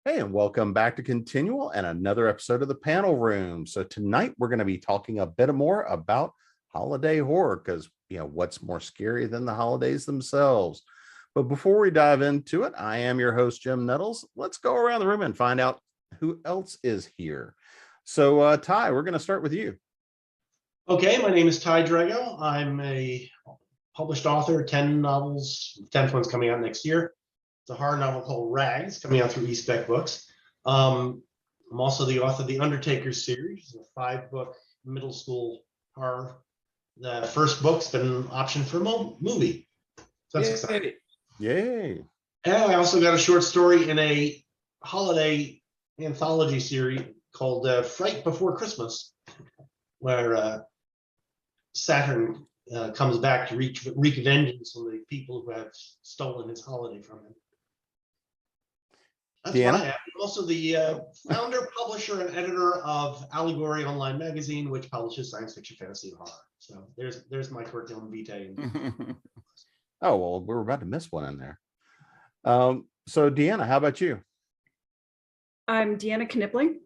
Hey, and welcome back to ConTinual and another episode of the Panel Room. So tonight we're going to be talking a bit more about holiday horror because, what's more scary than the holidays themselves? But before we dive into it, I am your host, Jim Nettles. Let's go around the room and find out who else is here. So, Ty, we're going to start with you. Okay, my name is Ty Drago. I'm a published author, 10 novels. The 10th one's coming out next year. It's a horror novel called Rags, coming out through Eastbeck Books. I'm also the author of the Undertaker series, a 5-book middle school horror. The first book's been optioned for a movie. So that's exciting. Yay. And I also got a short story in a holiday anthology series called Fright Before Christmas, where Saturn comes back to wreak vengeance on the people who have stolen his holiday from him. That's DeAnna? what I am. I'm also the founder, publisher, and editor of Allegory Online Magazine, which publishes science fiction, fantasy, and horror. So there's my curriculum vitae. Oh, well, we were about to miss one in there. So DeAnna, how about you? I'm DeAnna Knippling,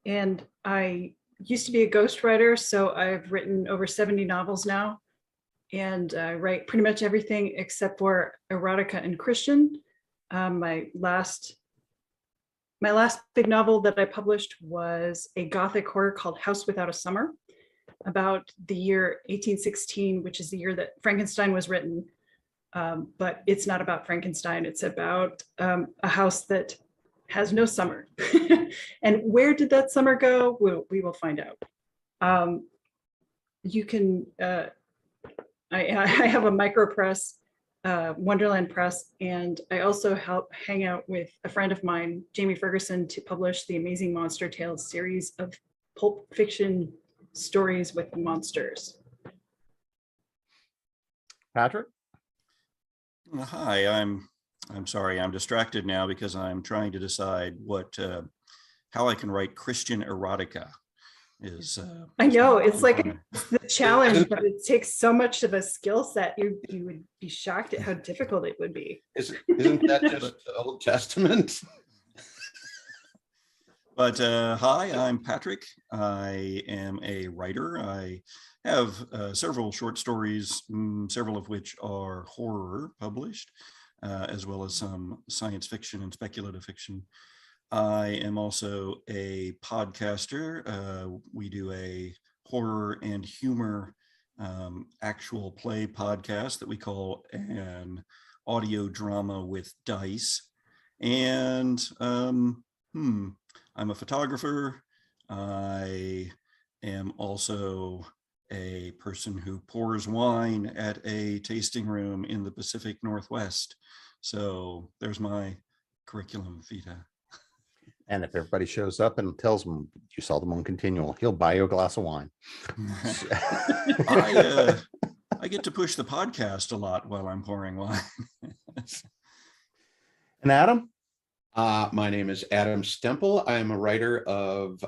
and I used to be a ghostwriter, so I've written over 70 novels now, and I write pretty much everything except for erotica and Christian. My last big novel that I published was a gothic horror called House Without a Summer, about the year 1816, which is the year that Frankenstein was written. But it's not about Frankenstein. It's about a house that has no summer. And where did that summer go? We will find out. You can, I have a micro press, Wonderland Press, and I also hang out with a friend of mine, Jamie Ferguson, to publish the Amazing Monster Tales series of pulp fiction stories with monsters. Patrick? Hi, I'm sorry, I'm distracted now because I'm trying to decide how I can write Christian erotica. I know it's like the challenge, but it takes so much of a skill set. You would be shocked at how difficult it would be. Isn't that just the Old Testament? But hi, I'm Patrick. I am a writer. I have several short stories, several of which are horror published, as well as some science fiction and speculative fiction. I am also a podcaster. We do a horror and humor actual play podcast that we call an audio drama with dice. And I'm a photographer. I am also a person who pours wine at a tasting room in the Pacific Northwest. So there's my curriculum vitae. And if everybody shows up and tells them you saw them on ConTinual, he'll buy you a glass of wine. I get to push the podcast a lot while I'm pouring wine. And Adam? My name is Adam Stempel. I'm a writer of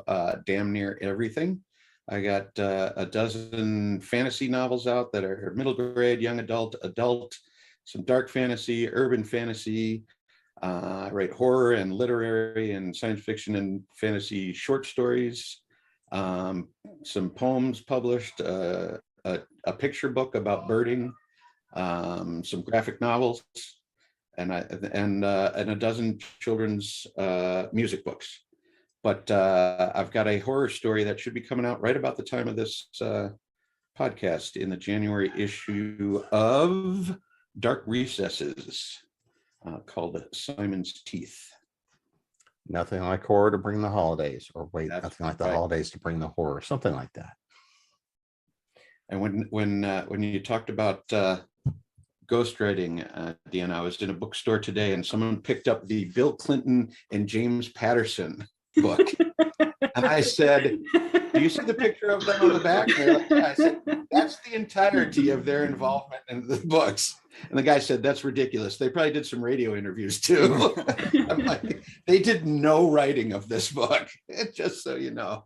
damn near everything. I got a dozen fantasy novels out that are middle grade, young adult, some dark fantasy, urban fantasy. I write horror and literary and science fiction and fantasy short stories, some poems published, a picture book about birding, some graphic novels, and a dozen children's music books. But I've got a horror story that should be coming out right about the time of this podcast in the January issue of Dark Recesses, called Simon's Teeth. Nothing like horror to bring the holidays, or wait, That's nothing like the right. holidays to bring the horror, something like that. And when you talked about ghostwriting, DeAnna, I was in a bookstore today and someone picked up the Bill Clinton and James Patterson book. And I said, do you see the picture of them on the back? And they're like, yeah. I said, that's the entirety of their involvement in the books. And the guy said, that's ridiculous. They probably did some radio interviews too. I'm like, they did no writing of this book, just so you know.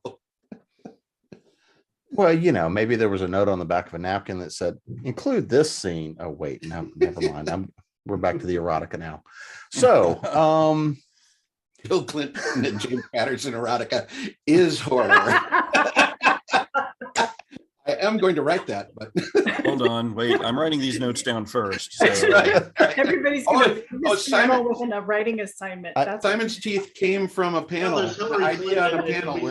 Well, maybe there was a note on the back of a napkin that said, include this scene. Oh, wait, no, never mind. We're back to the erotica now. So, Bill Clinton and James Patterson erotica is horror. I am going to write that, but Hold on, wait, I'm writing these notes down first. that's So, right. Everybody's Oh, going to Simon- with a writing assignment. That's Simon's Teeth came from a panel, there's an Hillary idea on a Clinton panel and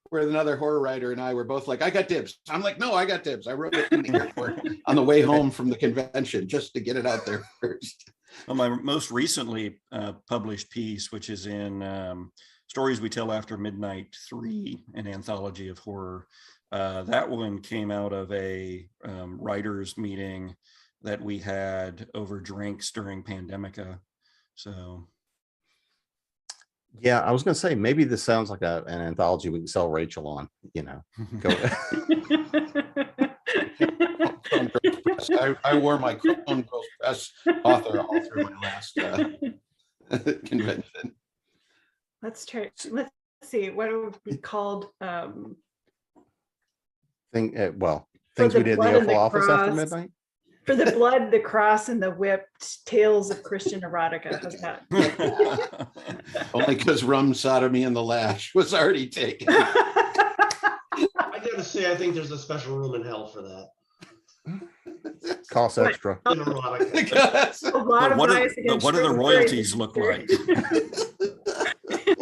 where another horror writer and I were both like, I got dibs. I'm like, no, I got dibs. I wrote it in the airport on the way home from the convention just to get it out there first. well, my most recently published piece, which is in Stories We Tell After Midnight 3, an anthology of horror. That one came out of a writers meeting that we had over drinks during Pandemica. So Yeah, I was going to say maybe this sounds like an anthology we can sell Rachel on. Go. Crone Girls Press. I wore my Crone Girls Press author all through my last convention. Let's try. Let's see. What it would be called? Things For we the did in Blood the and Oval the Office after Cross. midnight. For the Blood, the Cross, and the Whipped: Tales of Christian Erotica. How's that? Only because rum, sodomy, and the lash was already taken. I gotta say, I think there's a special room in hell for that. Costs What? extra. In erotica. A lot of What bias do against the Brune royalties series. look like?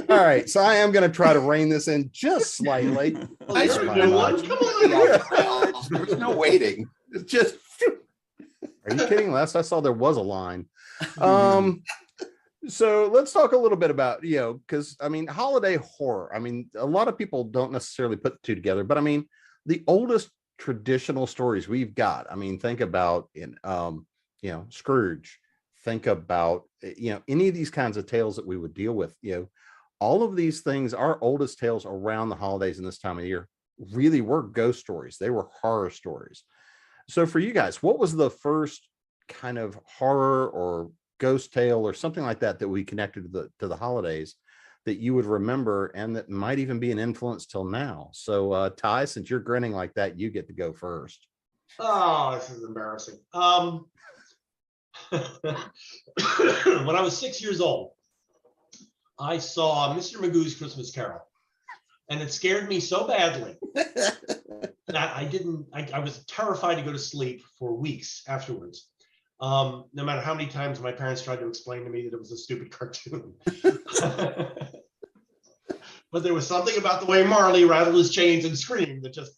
All right, so I am going to try to rein this in just slightly. I You're a screwed new up. one. Come on. There was no waiting. It's just Are you kidding? Last I saw, there was a line. So let's talk a little bit about, because I mean, holiday horror. I mean, a lot of people don't necessarily put the two together, but I mean, the oldest traditional stories we've got. I mean, think about Scrooge. Think about any of these kinds of tales that we would deal with. All of these things, our oldest tales around the holidays in this time of year, really were ghost stories. They were horror stories. So for you guys, what was the first kind of horror or ghost tale or something like that that we connected to the holidays that you would remember and that might even be an influence till now? So Ty, since you're grinning like that, you get to go first. Oh, this is embarrassing. When I was 6 years old, I saw Mr. Magoo's Christmas Carol, and it scared me so badly that I was terrified to go to sleep for weeks afterwards. No matter how many times my parents tried to explain to me that it was a stupid cartoon. But there was something about the way Marley rattled his chains and screamed that just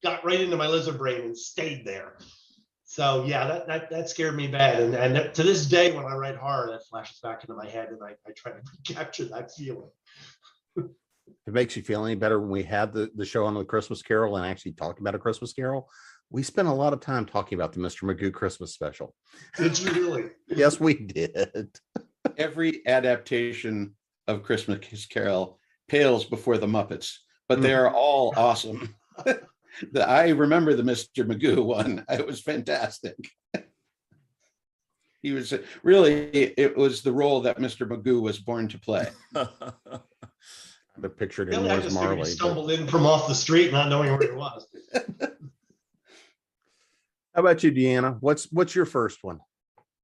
got right into my lizard brain and stayed there. So yeah, that scared me bad. And to this day, when I write horror, that flashes back into my head and I try to capture that feeling. It makes you feel any better when we had the show on the Christmas Carol and actually talked about a Christmas Carol. We spent a lot of time talking about the Mr. Magoo Christmas special. Did you really? Yes, we did. every adaptation of Christmas Carol pales before the Muppets, but they are all awesome. I remember the Mr. Magoo one. It was fantastic. He was it was the role that Mr. Magoo was born to play. The pictured him Really, I as just figured Marley. he stumbled in from off the street not knowing where he was. How about you, DeAnna? What's your first one?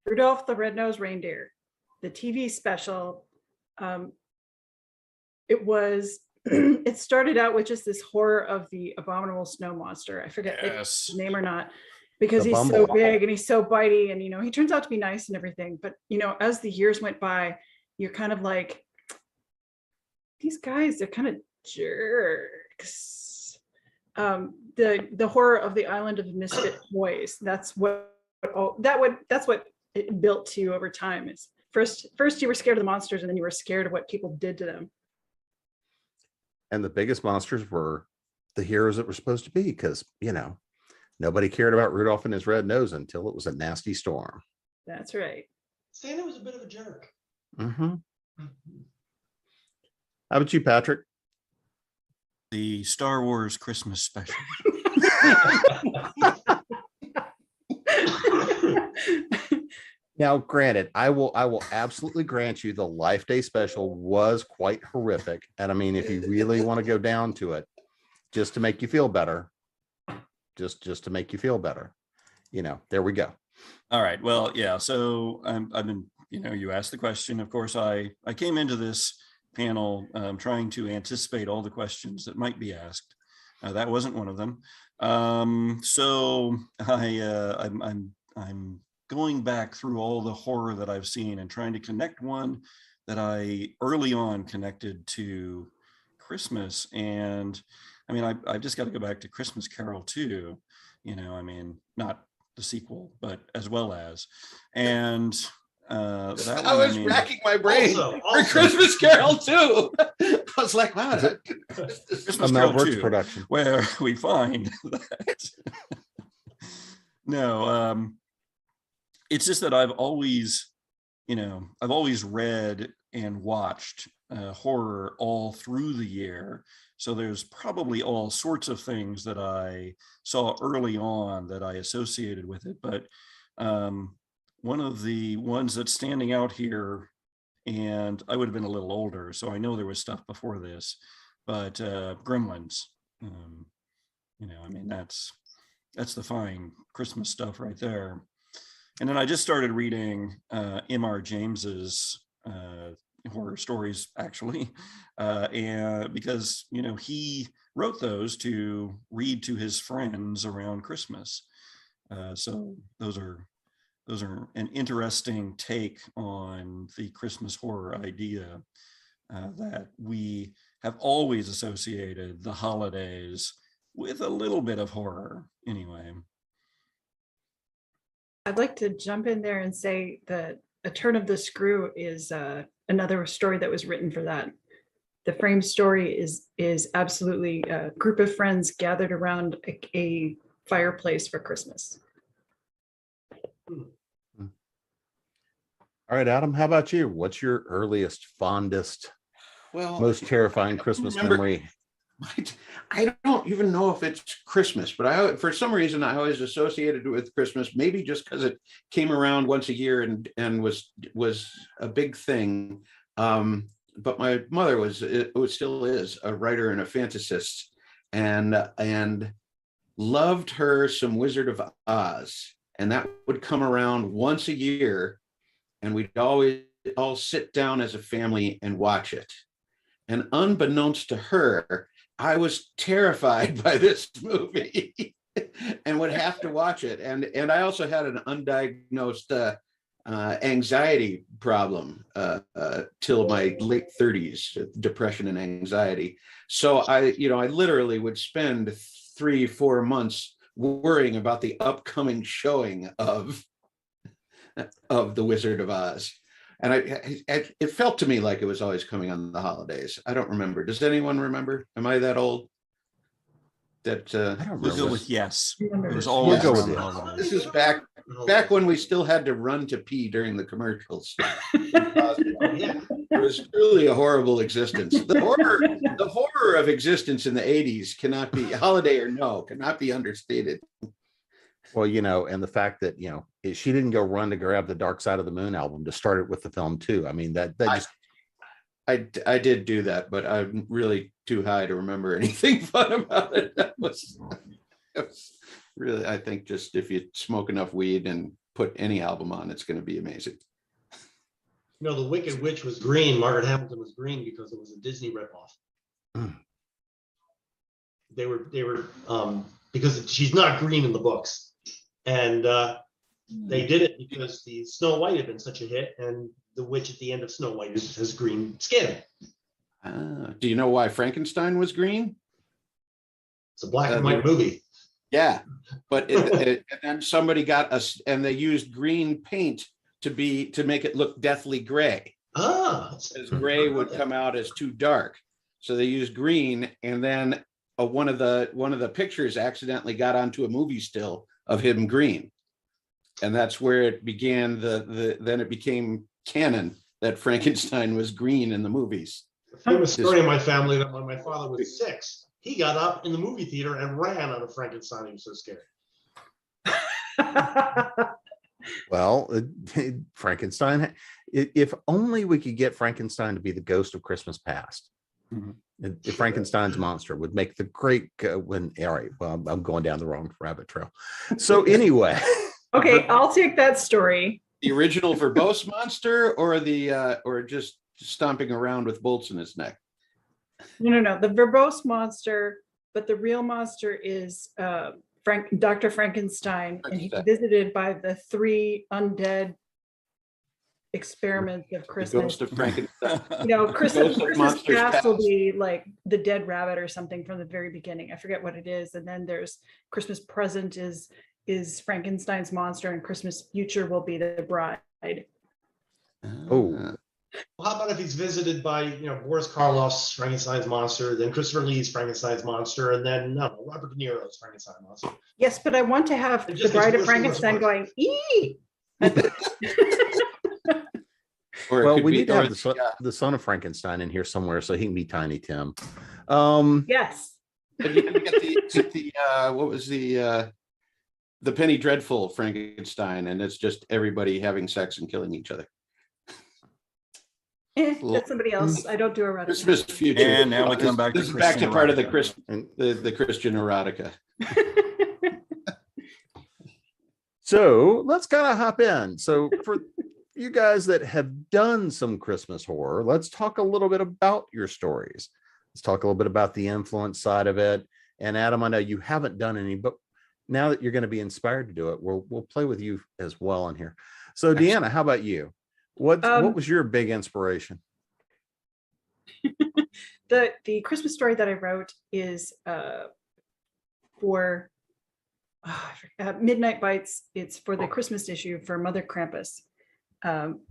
Rudolph the Red-Nosed Reindeer, the TV special. It started out with just this horror of the abominable snow monster. I forget Yes. his name or not, because The he's so Bumble. big and he's so bitey, and he turns out to be nice and everything. But as the years went by, you're kind of like, these guys are kind of jerks. The horror of the island of misfit toys. That's what it built to over time. Is first you were scared of the monsters, and then you were scared of what people did to them. And the biggest monsters were the heroes that were supposed to be, because nobody cared about Rudolph and his red nose until it was a nasty storm. That's right. Santa was a bit of a jerk. Mm-hmm. How about you, Patrick? The Star Wars Christmas special. Now, granted, I will absolutely grant you the Life Day special was quite horrific. And I mean, if you really want to go down to it, just to make you feel better, just to make you feel better, there we go. All right. Well, yeah. So I've been, you asked the question. Of course, I came into this panel trying to anticipate all the questions that might be asked. That wasn't one of them. So I'm going back through all the horror that I've seen and trying to connect one that I early on connected to Christmas. And I mean, I just got to go back to Christmas Carol too. I mean, not the sequel, but as well as. And that I one, was mean, racking my brain Also- for Christmas Carol too. I was like, wow, Christmas A Mel Carol Brooks 2, production. where we find that no, it's just that I've always read and watched horror all through the year. So there's probably all sorts of things that I saw early on that I associated with it. But one of the ones that's standing out here, and I would have been a little older, so I know there was stuff before this, but Gremlins, I mean, that's the fine Christmas stuff right there. And then I just started reading M.R. James's horror stories, actually, and because he wrote those to read to his friends around Christmas. So those are an interesting take on the Christmas horror idea that we have always associated the holidays with a little bit of horror, anyway. I'd like to jump in there and say that A Turn of the Screw is another story that was written for that. The frame story is absolutely a group of friends gathered around a fireplace for Christmas. All right, Adam, how about you? What's your earliest, fondest, most terrifying Christmas remember- memory? I don't even know if it's Christmas, but for some reason I always associated it with Christmas, maybe just because it came around once a year and was a big thing. But my mother still is a writer and a fantasist, and loved her some Wizard of Oz, and that would come around once a year, and we'd always all sit down as a family and watch it. And unbeknownst to her, I was terrified by this movie and would have to watch it. And I also had an undiagnosed anxiety problem till my late 30s, depression and anxiety. So I literally would spend 3-4 months worrying about the upcoming showing of The Wizard of Oz. And it felt to me like it was always coming on the holidays. I don't remember. Does anyone remember? Am I that old? That I don't We'll go remember. with yes. It was Yeah, always go with around the yes. holidays. this is back when we still had to run to pee during the commercials. Yeah. It was truly a horrible existence. The horror of existence in the 80s cannot be, holiday or no, cannot be understated. Well, and the fact that, she didn't go run to grab the Dark Side of the Moon album to start it with the film too. I mean, that just, I did do that, but I'm really too high to remember anything fun about it. It was really, I think, just if you smoke enough weed and put any album on, it's going to be amazing. The Wicked Witch was green. Margaret Hamilton was green because it was a Disney ripoff. Mm. They were because she's not green in the books, and they did it because the Snow White had been such a hit, and the witch at the end of Snow White has green skin. Do you know why Frankenstein was green? It's a black and white movie. Yeah, but and then somebody got us, and they used green paint to make it look deathly gray. Because gray would come out as too dark, so they used green. And then one of the pictures accidentally got onto a movie still of him green, and that's where it began. Then it became canon that Frankenstein was green in the movies. The famous story in my family that when my father was 6, he got up in the movie theater and ran out of Frankenstein. He was so scared. well, Frankenstein, if only we could get Frankenstein to be the ghost of Christmas past. Mhm. If Frankenstein's monster would make the great all right, well, I'm going down the wrong rabbit trail. So anyway, Okay, I'll take that story. The original verbose monster, or or just stomping around with bolts in his neck? No. The verbose monster, but the real monster is Dr. Frankenstein, and he's visited by the 3 undead experiments of The Christmas. ghost of Frankenstein. Christmas Monsters past will Past. be like the dead rabbit or something from the very beginning. I forget what it is. And then there's Christmas present is Frankenstein's monster, and Christmas future will be the bride. Oh. Well, how about if he's visited by, Boris Karloff's Frankenstein's monster, then Christopher Lee's Frankenstein's monster, and then Robert De Niro's Frankenstein monster? Yes, but I want to have It the just bride gets of worse and worse and Frankenstein worse. going, ee! Or it Well, could we be- need to or have the son of Frankenstein in here somewhere so he can be Tiny Tim. Yes. and you can get the what was the Penny Dreadful Frankenstein, and it's just everybody having sex and killing each other. That's somebody else. I don't do erotica. Christmas future. And now we come back to This is back to Christian part of the erotica. the Christian erotica. So let's kind of hop in. So for you guys that have done some Christmas horror, let's talk a little bit about your stories. Let's talk a little bit about the influence side of it. And Adam, I know you haven't done any, but now that you're going to be inspired to do it, we'll play with you as well in here. So DeAnna, how about you? What was your big inspiration? The Christmas story that I wrote is for Midnight Bites. It's for the Christmas issue for Mother Krampus,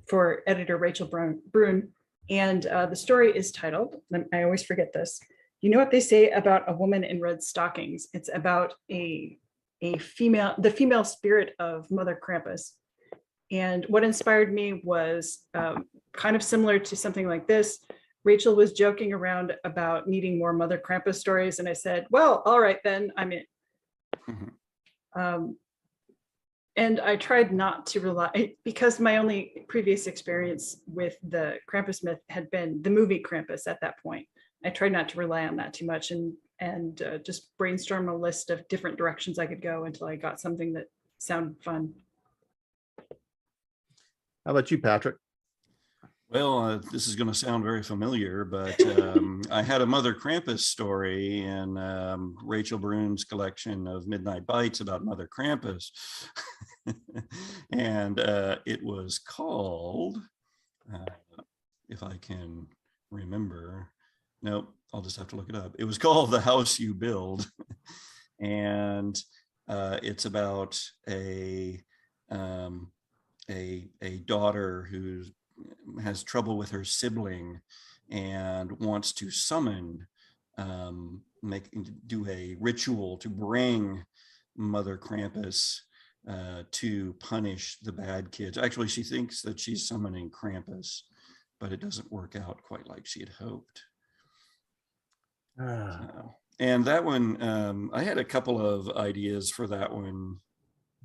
for editor Rachel Brune. And the story is titled, I always forget this, you know what they say about a woman in red stockings? It's about the female spirit of Mother Krampus. And what inspired me was kind of similar to something like this. Rachel was joking around about needing more Mother Krampus stories. And I said, well, all right, then I'm in. And I tried not to rely, because my only previous experience with the Krampus myth had been the movie Krampus at that point. I tried not to rely on that too much and just brainstorm a list of different directions I could go until I got something that sounded fun. How about you, Patrick? Well, this is going to sound very familiar, but I had a Mother Krampus story in Rachel Brune's collection of Midnight Bites about Mother Krampus. And it was called, if I can remember, nope, I'll just have to look it up. It was called The House You Build. And it's about a daughter who has trouble with her sibling and wants to summon, do a ritual to bring Mother Krampus to punish the bad kids. Actually, she thinks that she's summoning Krampus, but it doesn't work out quite like she had hoped. And that one, I had a couple of ideas for that one,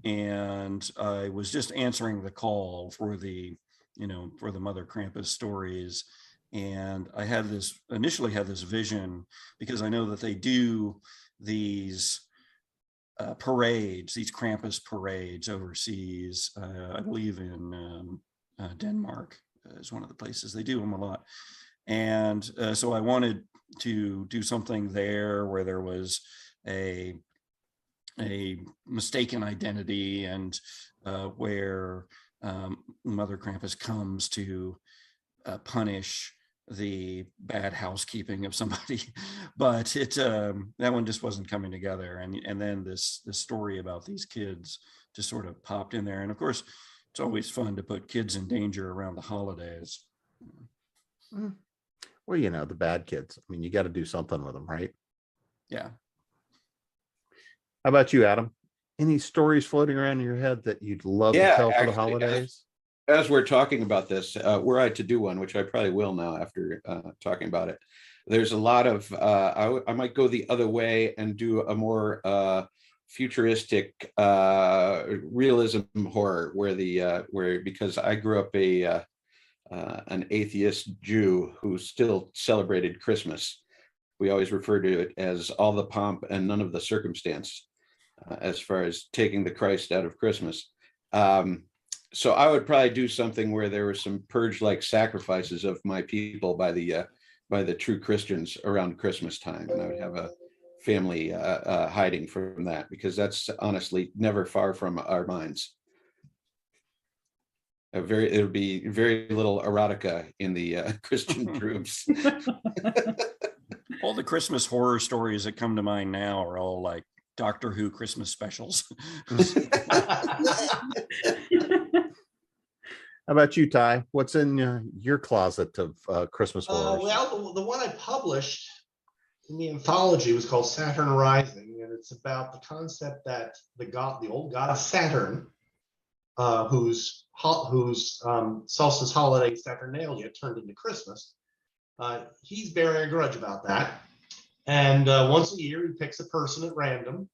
and I was just answering the call for the Mother Krampus stories. And I initially had this vision, because I know that they do these parades, these Krampus parades overseas. I believe in Denmark is one of the places they do them a lot. And so I wanted to do something there where there was a mistaken identity, and where Mother Krampus comes to punish the bad housekeeping of somebody. But that one just wasn't coming together. And then this story about these kids just sort of popped in there. And of course, it's always fun to put kids in danger around the holidays. Well, the bad kids. I mean, you got to do something with them, right? Yeah. How about you, Adam? Any stories floating around in your head that you'd love to tell for the holidays? As we're talking about this, were I to do one, which I probably will now after talking about it, there's a lot of, I might go the other way and do a more futuristic realism horror, where because I grew up an atheist Jew who still celebrated Christmas. We always refer to it as all the pomp and none of the circumstance, as far as taking the Christ out of Christmas. So I would probably do something where there were some purge-like sacrifices of my people by the true Christians around Christmas time, and I would have a family hiding from that, because that's honestly never far from our minds. It would be very little erotica in the Christian groups. All the Christmas horror stories that come to mind now are all like Doctor Who Christmas specials. How about you, Ty? What's in your closet of Christmas horrors? Well, the one I published in the anthology was called Saturn Rising, and it's about the concept that the old god Saturn, whose solstice holiday Saturnalia turned into Christmas, he's bearing a grudge about that. And once a year, he picks a person at random,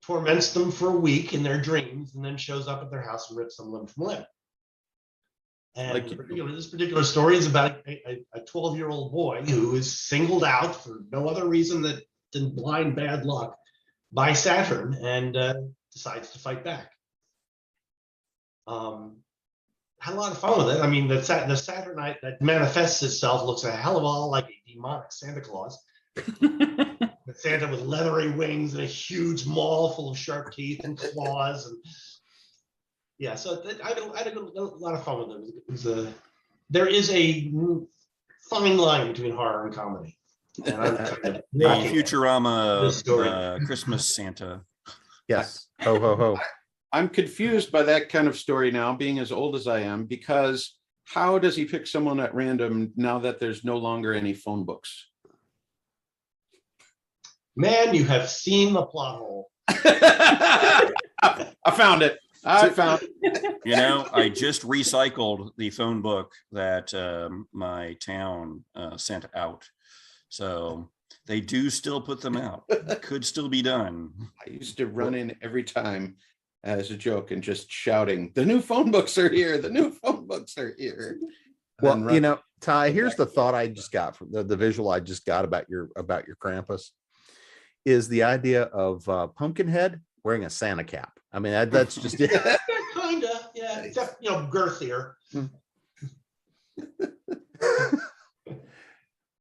torments them for a week in their dreams, and then shows up at their house and rips them limb from limb. And this particular story is about a 12-year-old boy who is singled out for no other reason than blind bad luck by Saturn, and decides to fight back. Had a lot of fun with it. I mean, the Saturnite that manifests itself looks a hell of a lot like a demonic Santa Claus. Santa with leathery wings and a huge maw full of sharp teeth and claws, and yeah, so I had a lot of fun with it. There is a fine line between horror and comedy. And I'm kind of The Futurama Christmas Santa. Yes. Ho, ho, ho. I'm confused by that kind of story now, being as old as I am, because how does he pick someone at random now that there's no longer any phone books? Man, you have seen the plot hole. I found it. I found it. You know, I just recycled the phone book that my town sent out. So they do still put them out. Could still be done. I used to run in every time as a joke and just shouting, "The new phone books are here. The new phone books are here." Well, you know, Ty, here's the thought I just got from the visual I just got about your Krampus is the idea of Pumpkinhead wearing a Santa cap. I mean, that's just yeah, kind of, yeah, except girthier.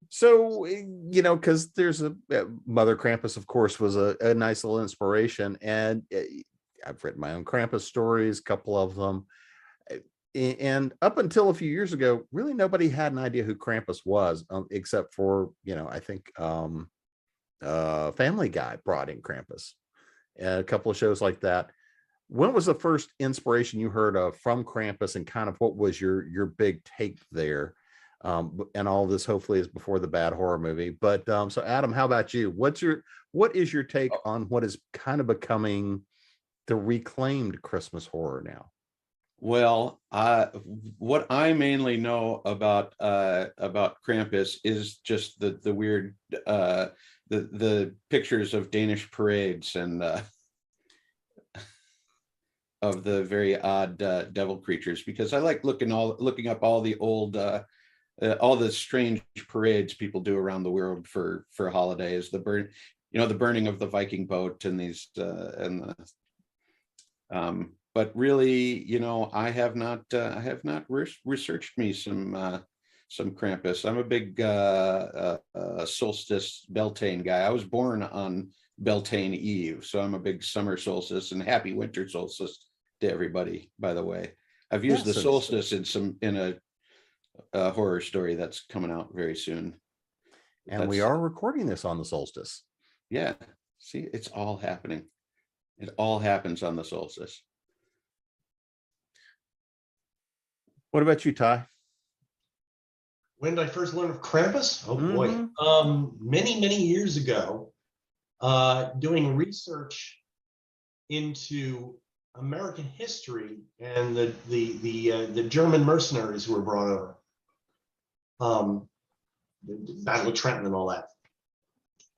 So, because there's Mother Krampus, of course, was a nice little inspiration, and I've written my own Krampus stories, a couple of them, and up until a few years ago, really nobody had an idea who Krampus was, except for I think Family Guy brought in Krampus, and a couple of shows like that. When was the first inspiration you heard of from Krampus, and kind of what was your big take there? And all this hopefully is before the bad horror movie. But so Adam, how about you? What is your take on what is kind of becoming the reclaimed Christmas horror now? Well, what I mainly know about Krampus is just the weird the pictures of Danish parades and of the very odd devil creatures, because I like looking up all the old all the strange parades people do around the world for holidays. The burning of the Viking boat and these but really, I have not researched me some Krampus. I'm a big solstice Beltane guy. I was born on Beltane Eve, so I'm a big summer solstice, and happy winter solstice to everybody, by the way. I've used the solstice in a horror story that's coming out very soon. And we are recording this on the solstice. Yeah. See, it's all happening. It all happens on the solstice. What about you, Ty? When did I first learn of Krampus? Oh boy. Many years ago, doing research into American history and the German mercenaries who were brought over, the Battle of Trenton and all that,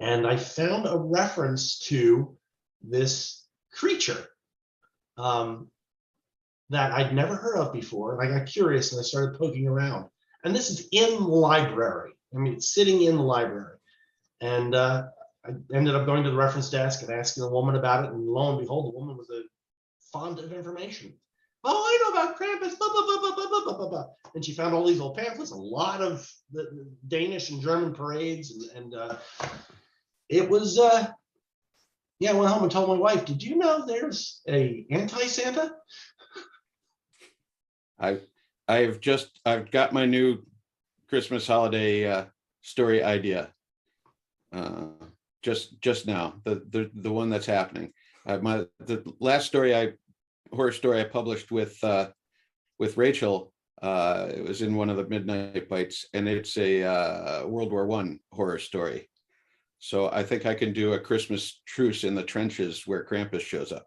and I found a reference to this creature that I'd never heard of before, and I got curious and I started poking around. And this is in the library. I mean, it's sitting in the library, and I ended up going to the reference desk and asking a woman about it, and lo and behold, the woman was a font of information. oh, I know about Krampus, blah, blah, blah, blah, blah, blah, blah, blah. And she found all these little pamphlets, a lot of the Danish and German parades. And it was, yeah, I went home and told my wife, did you know there's a anti-Santa? I've got my new Christmas holiday story idea. Just now, the one that's happening. The last horror story I published with Rachel, it was in one of the Midnight Bites, and it's a World War I horror story. So I think I can do a Christmas truce in the trenches where Krampus shows up.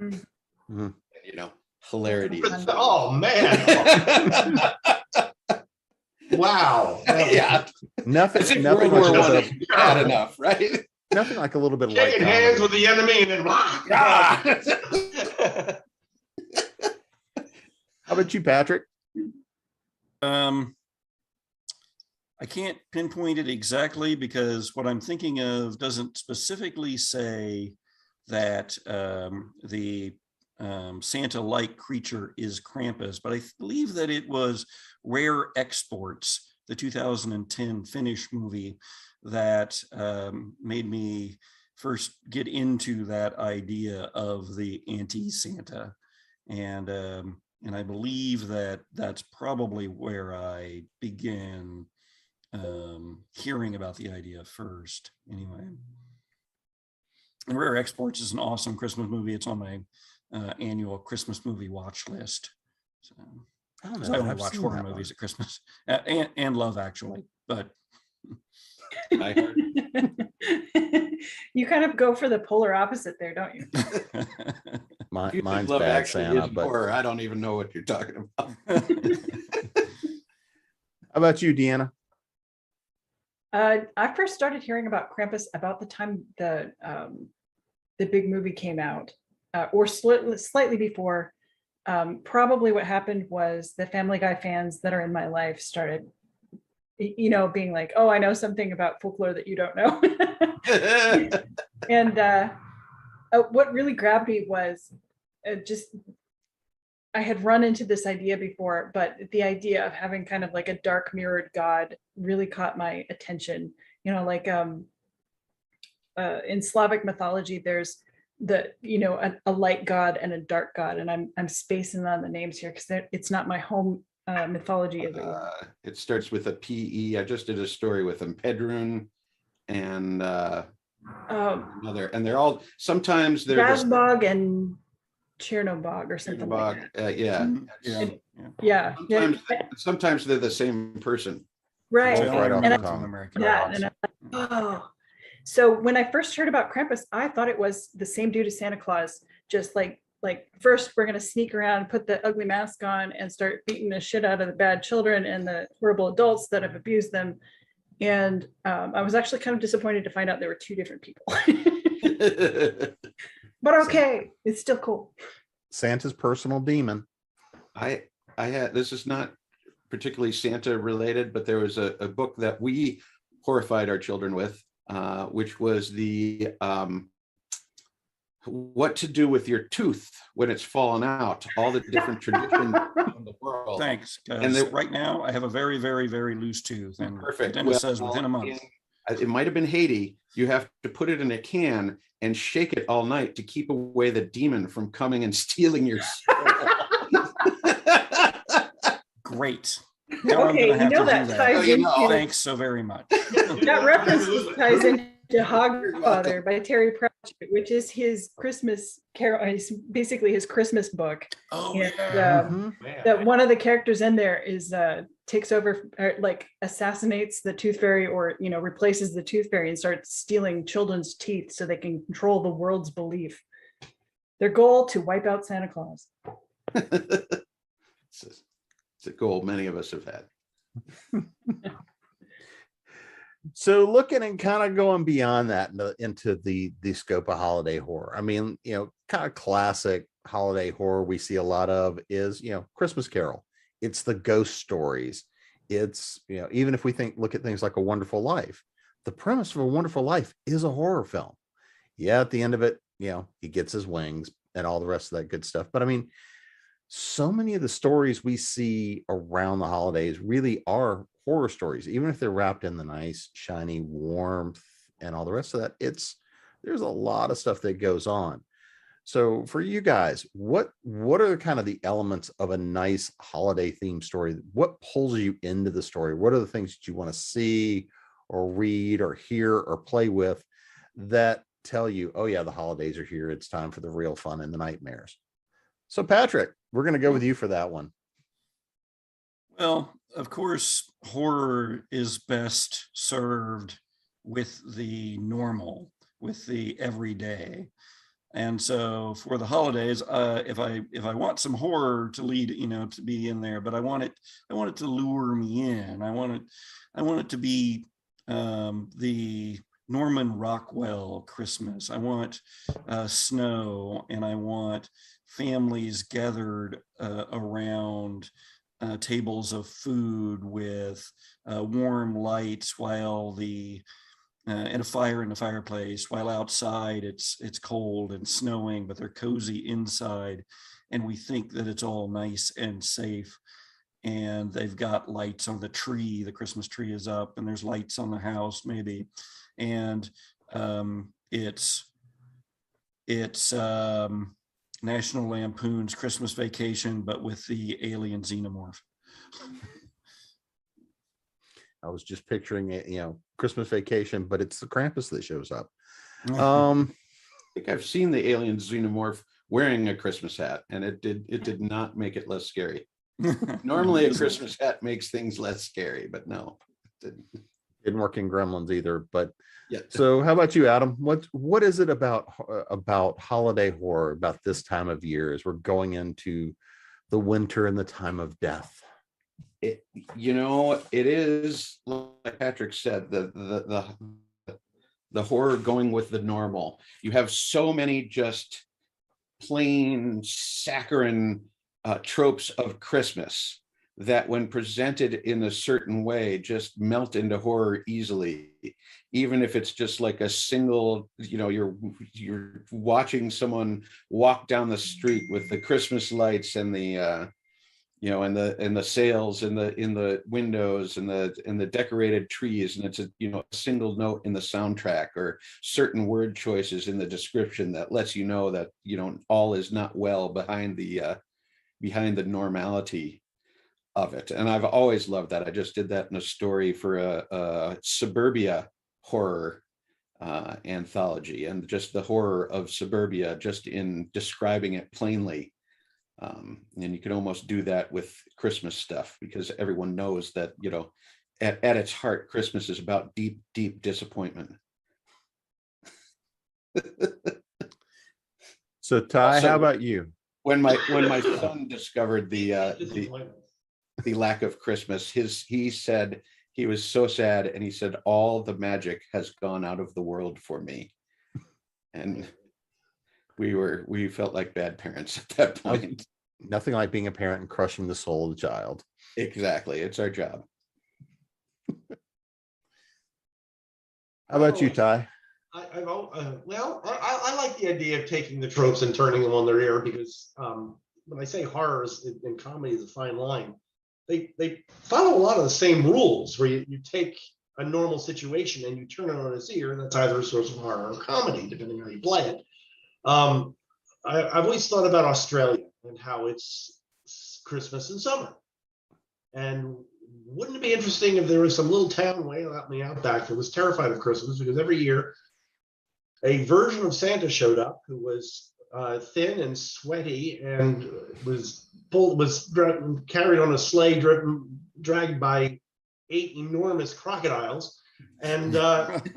Mm-hmm. You know, hilarity. Oh man! Wow. Yeah, Nothing World like War a I little bit bad enough, right? nothing like a little bit of light Shaking hands comedy. with the enemy and then How about you, Patrick? I can't pinpoint it exactly because what I'm thinking of doesn't specifically say that the Santa-like creature is Krampus, but I believe that it was Rare Exports, the 2010 Finnish movie, that made me first get into that idea of the anti-Santa. And I believe that that's probably where I began hearing about the idea first, anyway. And Rare Exports is an awesome Christmas movie. It's on my annual Christmas movie watch list. So, I don't 'cause know. I only I've watch seen horror that movies one. at Christmas and Love Actually, but I heard. You kind of go for the polar opposite there, don't you? If you think Mine's Love Bad Actually Santa, isn't but horror, I don't even know what you're talking about. how about you, DeAnna? I first started hearing about Krampus about the time the big movie came out, or slightly before. Probably what happened was the Family Guy fans that are in my life started, being like, "Oh, I know something about folklore that you don't know." And what really grabbed me was I had run into this idea before, but the idea of having kind of like a dark mirrored god really caught my attention. Like in Slavic mythology, there's a light god and a dark god, and I'm spacing on the names here because it's not my home mythology. It starts with a PE. I just did a story with them, Brune and another, and they're all sometimes they're Gazbog and Chernobog or something like that. Yeah. Yeah. Sometimes they're the same person. Right. Both right off And the I- tongue. American Yeah, gods. and I'm like, oh. So when I first heard about Krampus, I thought it was the same dude as Santa Claus. Just like first we're gonna sneak around, put the ugly mask on, and start beating the shit out of the bad children and the horrible adults that have abused them. And I was actually kind of disappointed to find out there were two different people. But okay, it's still cool. Santa's personal demon. I had, this is not particularly Santa related, but there was a book that we horrified our children with, which was the what to do with your tooth when it's fallen out, all the different traditions of the world. Thanks. And there- Right now I have a very, very, very loose tooth, and Perfect. the dentist says within a month. It might have been Haiti. You have to put it in a can and shake it all night to keep away the demon from coming and stealing your soul. Great. Now I'm Okay, gonna have to do that that. ties into Thanks so very much. that reference ties into Hogfather by Terry Pratchett, which is his Christmas carol. It's basically his Christmas book. Oh And, yeah. Mhm. that one of the characters in there is takes over, or like assassinates the tooth fairy, or replaces the tooth fairy and starts stealing children's teeth so they can control the world's belief. Their goal to wipe out Santa Claus. It's a goal many of us have had. So looking and kind of going beyond that into the scope of holiday horror. I mean, kind of classic holiday horror we see a lot of is, Christmas Carol. It's the ghost stories. It's, even if we look at things like A Wonderful Life, the premise of A Wonderful Life is a horror film. Yeah, at the end of it, he gets his wings and all the rest of that good stuff. But I mean, so many of the stories we see around the holidays really are horror stories, even if they're wrapped in the nice, shiny warmth and all the rest of that. There's a lot of stuff that goes on. So for you guys, what are kind of the elements of a nice holiday themed story? What pulls you into the story? What are the things that you want to see or read or hear or play with that tell you, oh yeah, the holidays are here. It's time for the real fun and the nightmares. So Patrick, we're going to go with you for that one. Well, of course, horror is best served with the normal, with the everyday. And so for the holidays, if I want some horror to lead, to be in there, but I want it to lure me in. I want it to be the Norman Rockwell Christmas. I want snow, and I want families gathered around tables of food with warm lights while and a fire in the fireplace, while outside it's cold and snowing, but they're cozy inside, and we think that it's all nice and safe. And they've got lights on the tree. The Christmas tree is up, and there's lights on the house, maybe. And it's National Lampoon's Christmas Vacation, but with the alien xenomorph. I was just picturing it, Christmas Vacation, but it's the Krampus that shows up. I think I've seen the alien xenomorph wearing a Christmas hat, and it did not make it less scary. Normally a Christmas hat makes things less scary, but no, it didn't work in Gremlins either. But yeah. So how about you, Adam? What is it about holiday horror, about this time of year as we're going into the winter and the time of death? It is, like Patrick said, the horror going with the normal. You have so many just plain saccharine tropes of Christmas that when presented in a certain way just melt into horror easily, even if it's just like a single, you're watching someone walk down the street with the Christmas lights and the and the sails in the windows and the decorated trees, and it's a single note in the soundtrack or certain word choices in the description that lets you know that all is not well behind the normality of it. And I've always loved that. I just did that in a story for a suburbia horror anthology, and just the horror of suburbia just in describing it plainly. And you can almost do that with Christmas stuff, because everyone knows that, at its heart, Christmas is about deep, deep disappointment. So Ty, also, how about you? When my son discovered the lack of Christmas, he said he was so sad, and he said, all the magic has gone out of the world for me. And we felt like bad parents at that point. Nothing like being a parent and crushing the soul of the child. Exactly. It's our job. How about you, Ty? I like the idea of taking the tropes and turning them on their ear, because when I say horrors in comedy is a fine line, they follow a lot of the same rules, where you take a normal situation and you turn it on its ear, and that's either a source of horror or comedy, depending on how you play it. I've always thought about Australia and how it's Christmas in summer. And wouldn't it be interesting if there was some little town way out in the outback that was terrified of Christmas, because every year a version of Santa showed up who was thin and sweaty and was carried on a sleigh dragged by 8 enormous crocodiles, and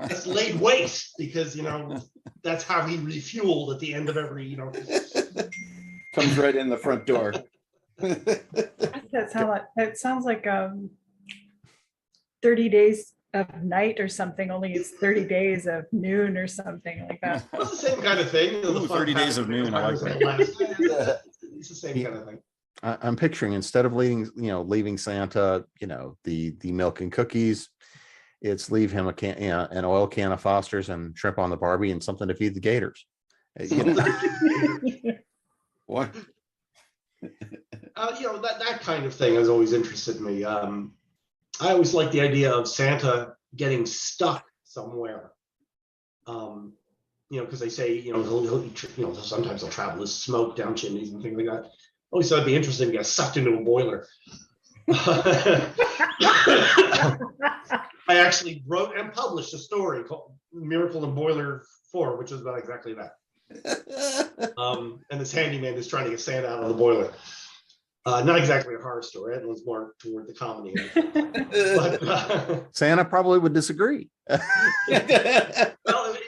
just laid waste, because that's how he refueled at the end of every comes right in the front door. That sounds like 30 days of night or something, only it's 30 days of noon or something like that. It's the same kind of thing. Ooh, 30 days of noon, I like that. It's the same kind of thing. I'm picturing, instead of leaving Santa, the milk and cookies, it's leave him an oil can of Foster's and shrimp on the Barbie and something to feed the gators. What? that kind of thing has always interested me. I always like the idea of Santa getting stuck somewhere. Because they say, sometimes they'll travel as smoke down chimneys and things like that. Always thought it'd be interesting to get sucked into a boiler. I actually wrote and published a story called Miracle in Boiler 4, which is about exactly that. And this handyman is trying to get Santa out of the boiler. Not exactly a horror story. It was more toward the comedy. But, Santa probably would disagree. well,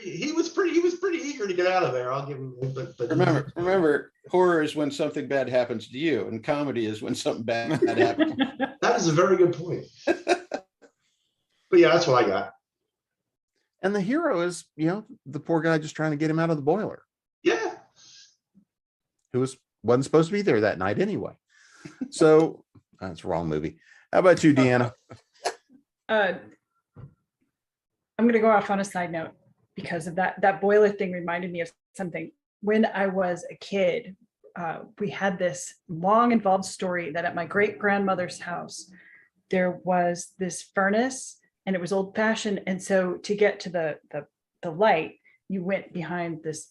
he was pretty eager to get out of there. I'll give him. But remember, horror is when something bad happens to you, and comedy is when something bad happens. That is a very good point. But yeah, that's what I got. And the hero is, the poor guy just trying to get him out of the boiler. Yeah. Who wasn't supposed to be there that night anyway. So that's a wrong movie. How about you, DeAnna? I'm going to go off on a side note because of that boiler thing reminded me of something. When I was a kid, we had this long involved story that at my great grandmother's house, there was this furnace and it was old fashioned. And so to get to the light, you went behind this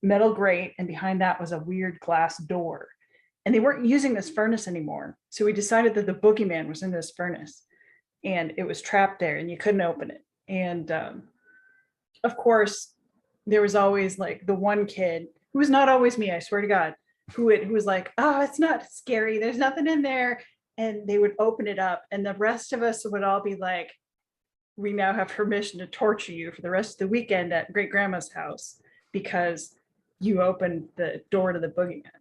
metal grate, and behind that was a weird glass door. And they weren't using this furnace anymore. So we decided that the boogeyman was in this furnace and it was trapped there and you couldn't open it. And of course, there was always like the one kid who was not always me, I swear to God, who was like, oh, it's not scary. There's nothing in there. And they would open it up and the rest of us would all be like, we now have permission to torture you for the rest of the weekend at great grandma's house because you opened the door to the boogeyman.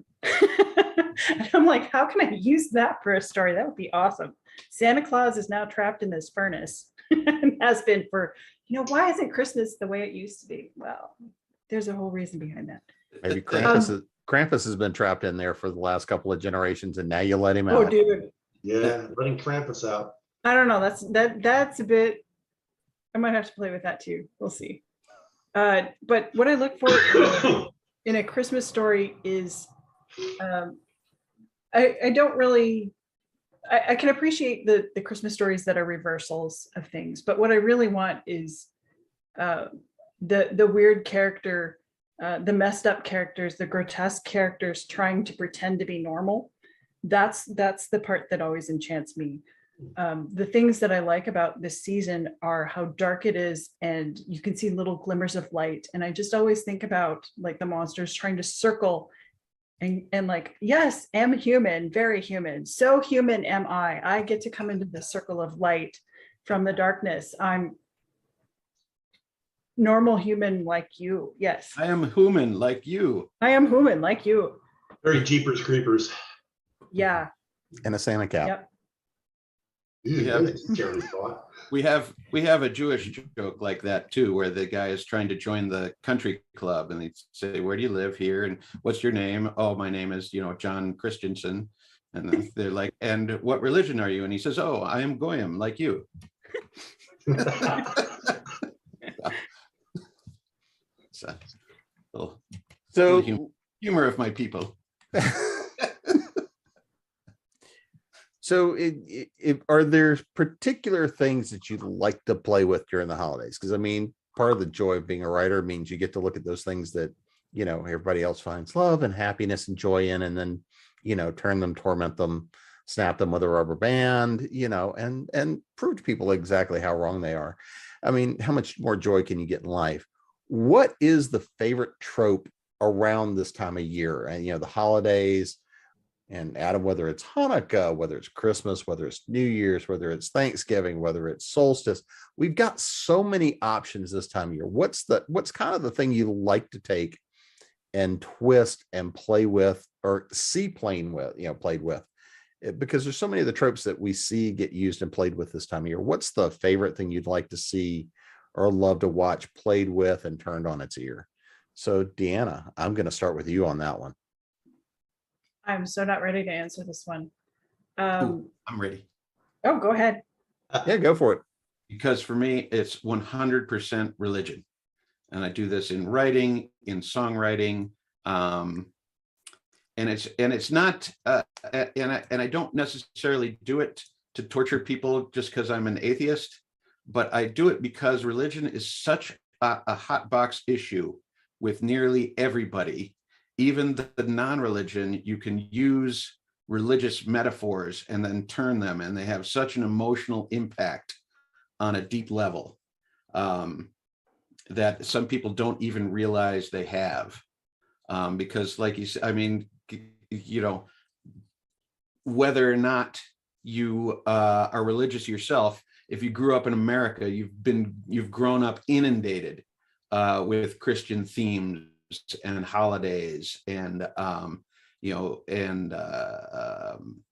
And I'm like, how can I use that for a story? That would be awesome. Santa Claus is now trapped in this furnace and has been for, why isn't Christmas the way it used to be? Well, there's a whole reason behind that. Maybe Krampus has been trapped in there for the last couple of generations and now you let him out. Oh, dude. Yeah, letting Krampus out. I don't know. That's a bit, I might have to play with that too. We'll see. But what I look for in a Christmas story is I don't really, I can appreciate the Christmas stories that are reversals of things, but what I really want is the weird character, the messed up characters, the grotesque characters trying to pretend to be normal. That's the part that always enchants me. The things that I like about this season are how dark it is and you can see little glimmers of light. And I just always think about like the monsters trying to circle and like, yes, am human, very human. So human am I. I get to come into the circle of light from the darkness. I'm normal human like you. Yes. I am human like you. I am human like you. Very Jeepers Creepers. Yeah. And a Santa cap. Yep. We have a Jewish joke like that too, where the guy is trying to join the country club and they say, where do you live here? And what's your name? Oh, my name is, John Christensen. And they're like, and what religion are you? And he says, oh, I am Goyim like you. So humor of my people. So are there particular things that you like to play with during the holidays? Because I mean, part of the joy of being a writer means you get to look at those things that, everybody else finds love and happiness and joy in, and then, turn them, torment them, snap them with a rubber band, and prove to people exactly how wrong they are. I mean, how much more joy can you get in life? What is the favorite trope around this time of year? And, the holidays. And Adam, whether it's Hanukkah, whether it's Christmas, whether it's New Year's, whether it's Thanksgiving, whether it's solstice, we've got so many options this time of year. What's kind of the thing you like to take and twist and play with or see played with? Because there's so many of the tropes that we see get used and played with this time of year. What's the favorite thing you'd like to see or love to watch played with and turned on its ear? So DeAnna, I'm going to start with you on that one. I'm so not ready to answer this one. I'm ready. Oh, go ahead. Yeah, go for it. Because for me, it's 100% religion. And I do this in writing, in songwriting. it's not, and I don't necessarily do it to torture people just because I'm an atheist, but I do it because religion is such a hot box issue with nearly everybody. Even the non-religion, you can use religious metaphors and then turn them, and they have such an emotional impact on a deep level that some people don't even realize they have. Because like you said, I mean, you know, whether or not you are religious yourself, if you grew up in America, you've grown up inundated with Christian themes and holidays, and you know, and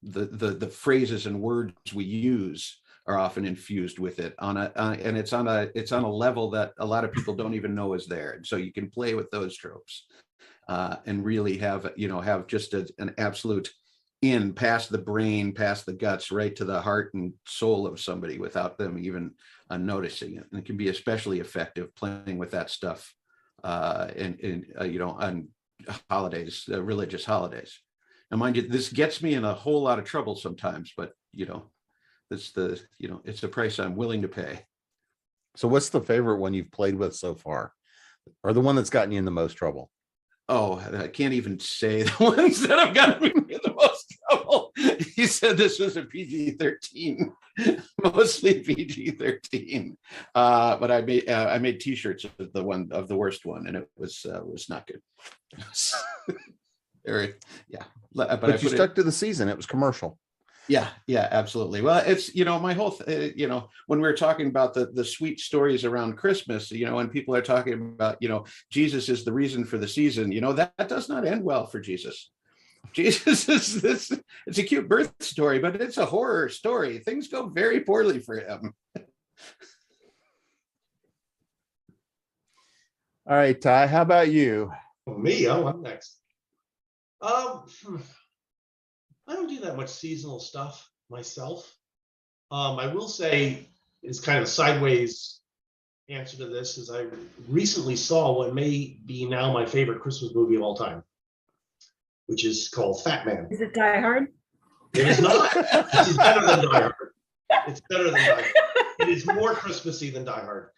the phrases and words we use are often infused with it and it's on a level that a lot of people don't even know is there. And so you can play with those tropes and really have just an absolute in past the brain, past the guts, right to the heart and soul of somebody without them even noticing it. And it can be especially effective playing with that stuff on holidays, religious holidays. And mind you, this gets me in a whole lot of trouble sometimes, but it's the price I'm willing to pay. So what's the favorite one you've played with so far, or the one that's gotten you in the most trouble? Oh, I can't even say the ones that have gotten me in the most trouble. He said this was a PG-13, mostly PG-13. But I made T-shirts of the worst one, and it was not good. Yeah, but you stuck to the season. It was commercial. Yeah, absolutely. Well, it's, my whole, when we're talking about the sweet stories around Christmas, when people are talking about, Jesus is the reason for the season, that does not end well for Jesus. Jesus is this, it's a cute birth story, but it's a horror story. Things go very poorly for him. All right, Ty, how about you? Me? Oh, I'm next. I don't do that much seasonal stuff myself. I will say, it's kind of a sideways answer to this, is I recently saw what may be now my favorite Christmas movie of all time, which is called Fat Man. Is it Die Hard? It is not. It is better than Die Hard. It's better than Die Hard. It is more Christmassy than Die Hard.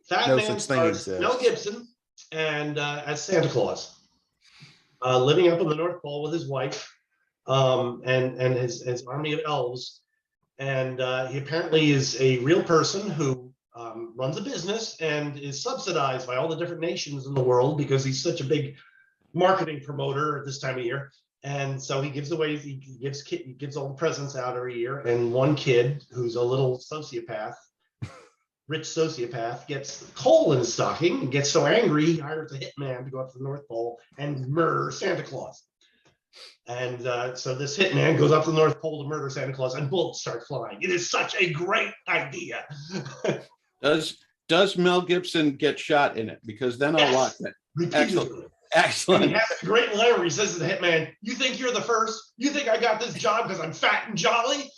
Fat Man stars Mel Gibson and as Santa Claus. Living up in the North Pole with his wife and his army of elves. And he apparently is a real person who runs a business and is subsidized by all the different nations in the world because he's such a big marketing promoter at this time of year. And so he gives all the presents out every year. And one kid who's a little rich sociopath, gets coal in his stocking and gets so angry he hires a hitman to go up to the North Pole and murder Santa Claus. And so this hitman goes up to the North Pole to murder Santa Claus, and bullets start flying. It is such a great idea. Does Mel Gibson get shot in it? Because then I'll watch it. Excellent. And he has a great line where he says to the hitman, "You think you're the first? You think I got this job because I'm fat and jolly?"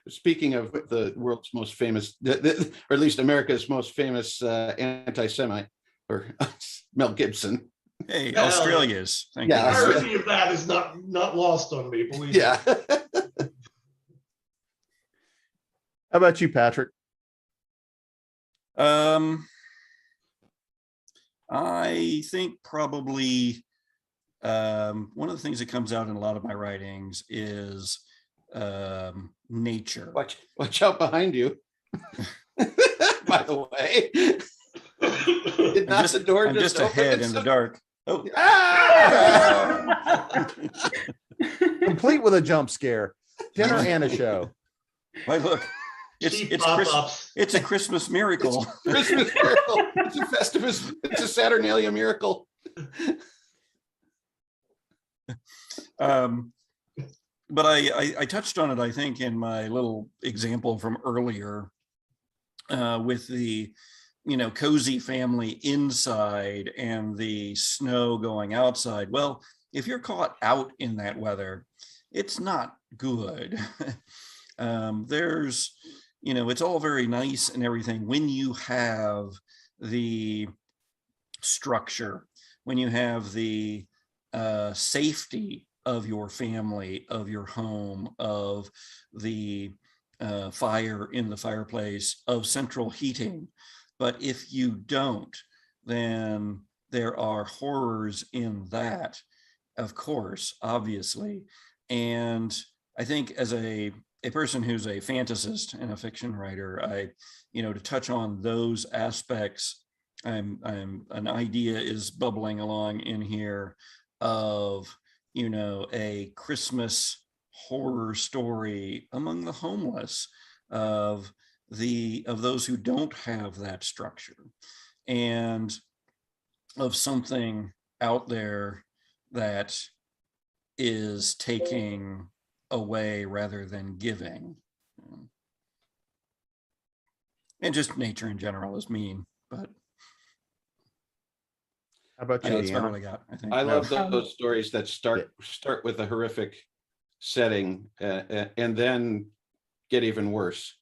Speaking of the world's most famous, or at least America's most famous anti-Semite, or Mel Gibson. Hey, Australia's. Thank you. The irony of that is not lost on me, believe me. Yeah. How about you, Patrick? I think probably one of the things that comes out in a lot of my writings is nature. Watch out behind you. By the way, I'm just a head in the dark. Oh, Complete with a jump scare, dinner and a show. Why, look, it's a Christmas miracle. It's Christmas miracle. It's a Festivus. It's a Saturnalia miracle. But I touched on it, I think, in my little example from earlier with the, cozy family inside and the snow going outside. Well, if you're caught out in that weather, it's not good. There's, it's all very nice and everything when you have the structure when you have the safety of your family, of your home, of the fire in the fireplace, of central heating. But if you don't, then there are horrors in that, of course, obviously. And I think as a person who's a fantasist and a fiction writer, to touch on those aspects, an idea is bubbling along in here of, a Christmas horror story among the homeless, of those who don't have that structure, and of something out there that is taking away rather than giving. And just nature in general is mean, but How about you, that's about all Deanna? I got, I think. I love No. those stories that start with a horrific setting and then get even worse.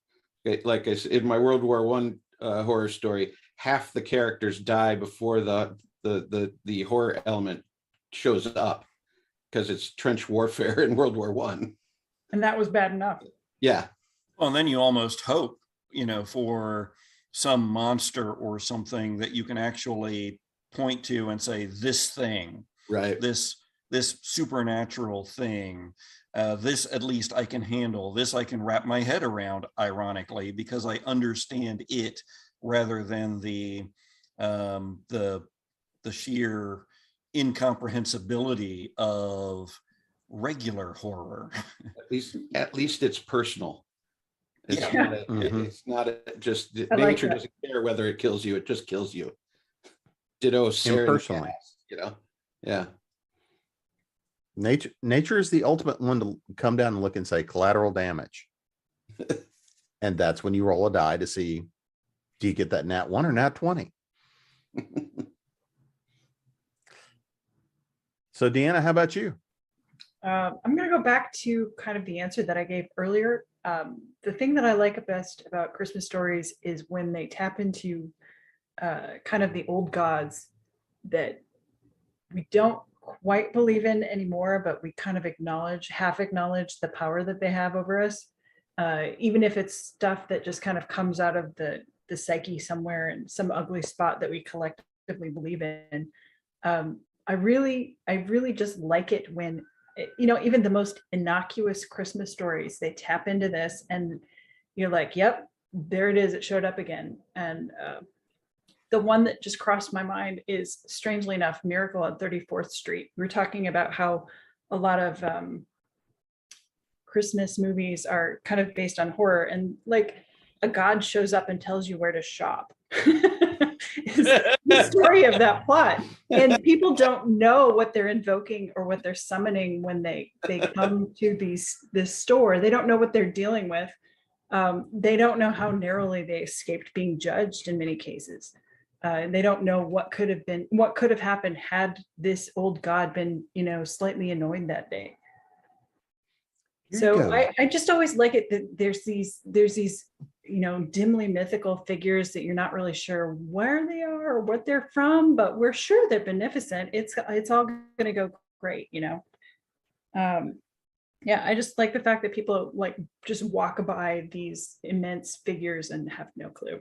Like I said, in my World War One horror story, half the characters die before the horror element shows up, because it's trench warfare in World War One. And that was bad enough. Yeah. Well, and then you almost hope, for some monster or something that you can actually point to and say, this thing, Right. this supernatural thing, this at least I can handle, this I can wrap my head around, ironically, because I understand it, rather than the sheer incomprehensibility of regular horror. At least it's personal. It's Yeah. not Mhm. it's not just I like nature that. doesn't care whether it kills you, it just kills you. Ditto Sarah Impersonally. Yeah. Nature is the ultimate one to come down and look and say collateral damage. And that's when you roll a die to see, do you get that nat 1 or nat 20? So Deanna, how about you? I'm going to go back to kind of the answer that I gave earlier. The thing that I like best about Christmas stories is when they tap into kind of the old gods that we don't quite believe in anymore, but we kind of half acknowledge the power that they have over us, even if it's stuff that just kind of comes out of the psyche somewhere in some ugly spot that we collectively believe in. I really just like it when, even the most innocuous Christmas stories, they tap into this and you're like, yep, there it is. It showed up again. And the one that just crossed my mind is, strangely enough, Miracle on 34th Street. We were talking about how a lot of Christmas movies are kind of based on horror, and like a god shows up and tells you where to shop. Is the story of that plot, and people don't know what they're invoking or what they're summoning when they come to this store. They don't know what they're dealing with. They don't know how narrowly they escaped being judged in many cases. They don't know what could have happened had this old god been, slightly annoyed that day. So I just always like it that there's these dimly mythical figures that you're not really sure where they are or what they're from, but we're sure they're beneficent. It's all going to go great, Yeah, I just like the fact that people just walk by these immense figures and have no clue.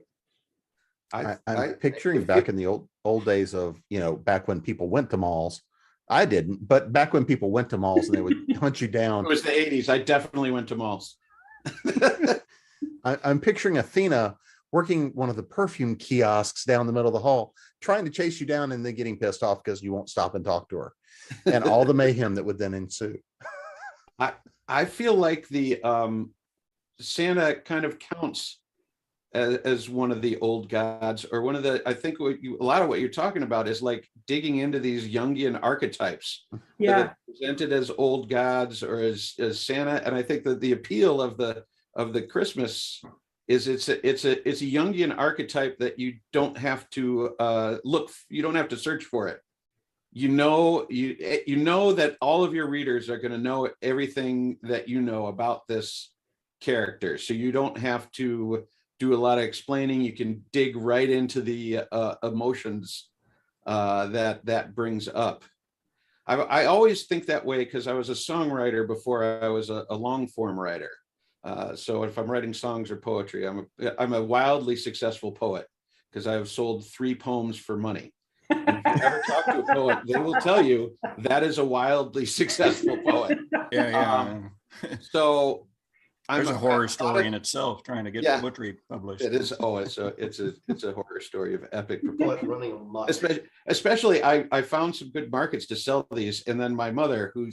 I'm picturing back in the old days of, back when people went to malls. I didn't, but back when people went to malls and they would hunt you down. It was the 80s. I definitely went to malls. I'm picturing Athena working one of the perfume kiosks down the middle of the hall, trying to chase you down and then getting pissed off because you won't stop and talk to her, and all the mayhem that would then ensue. I feel like the Santa kind of counts as one of the old gods, or one of the, I think a lot of what you're talking about is like digging into these Jungian archetypes that are presented as old gods or as Santa. And I think that the appeal of the Christmas is it's a Jungian archetype that you don't have to you don't have to search for it. You know that all of your readers are going to know everything that you know about this character, so you don't have to do a lot of explaining. You can dig right into the emotions that brings up. I always think that way because I was a songwriter before I was a long form writer. So if I'm writing songs or poetry, I'm a wildly successful poet because I've sold 3 poems for money. And if you ever talk to a poet, they will tell you that is a wildly successful poet. Yeah. So There's a horror story in itself trying to get poetry published. It is. Oh, it's a horror story of epic Poet proportion. running amok. Especially, I found some good markets to sell these, and then my mother, who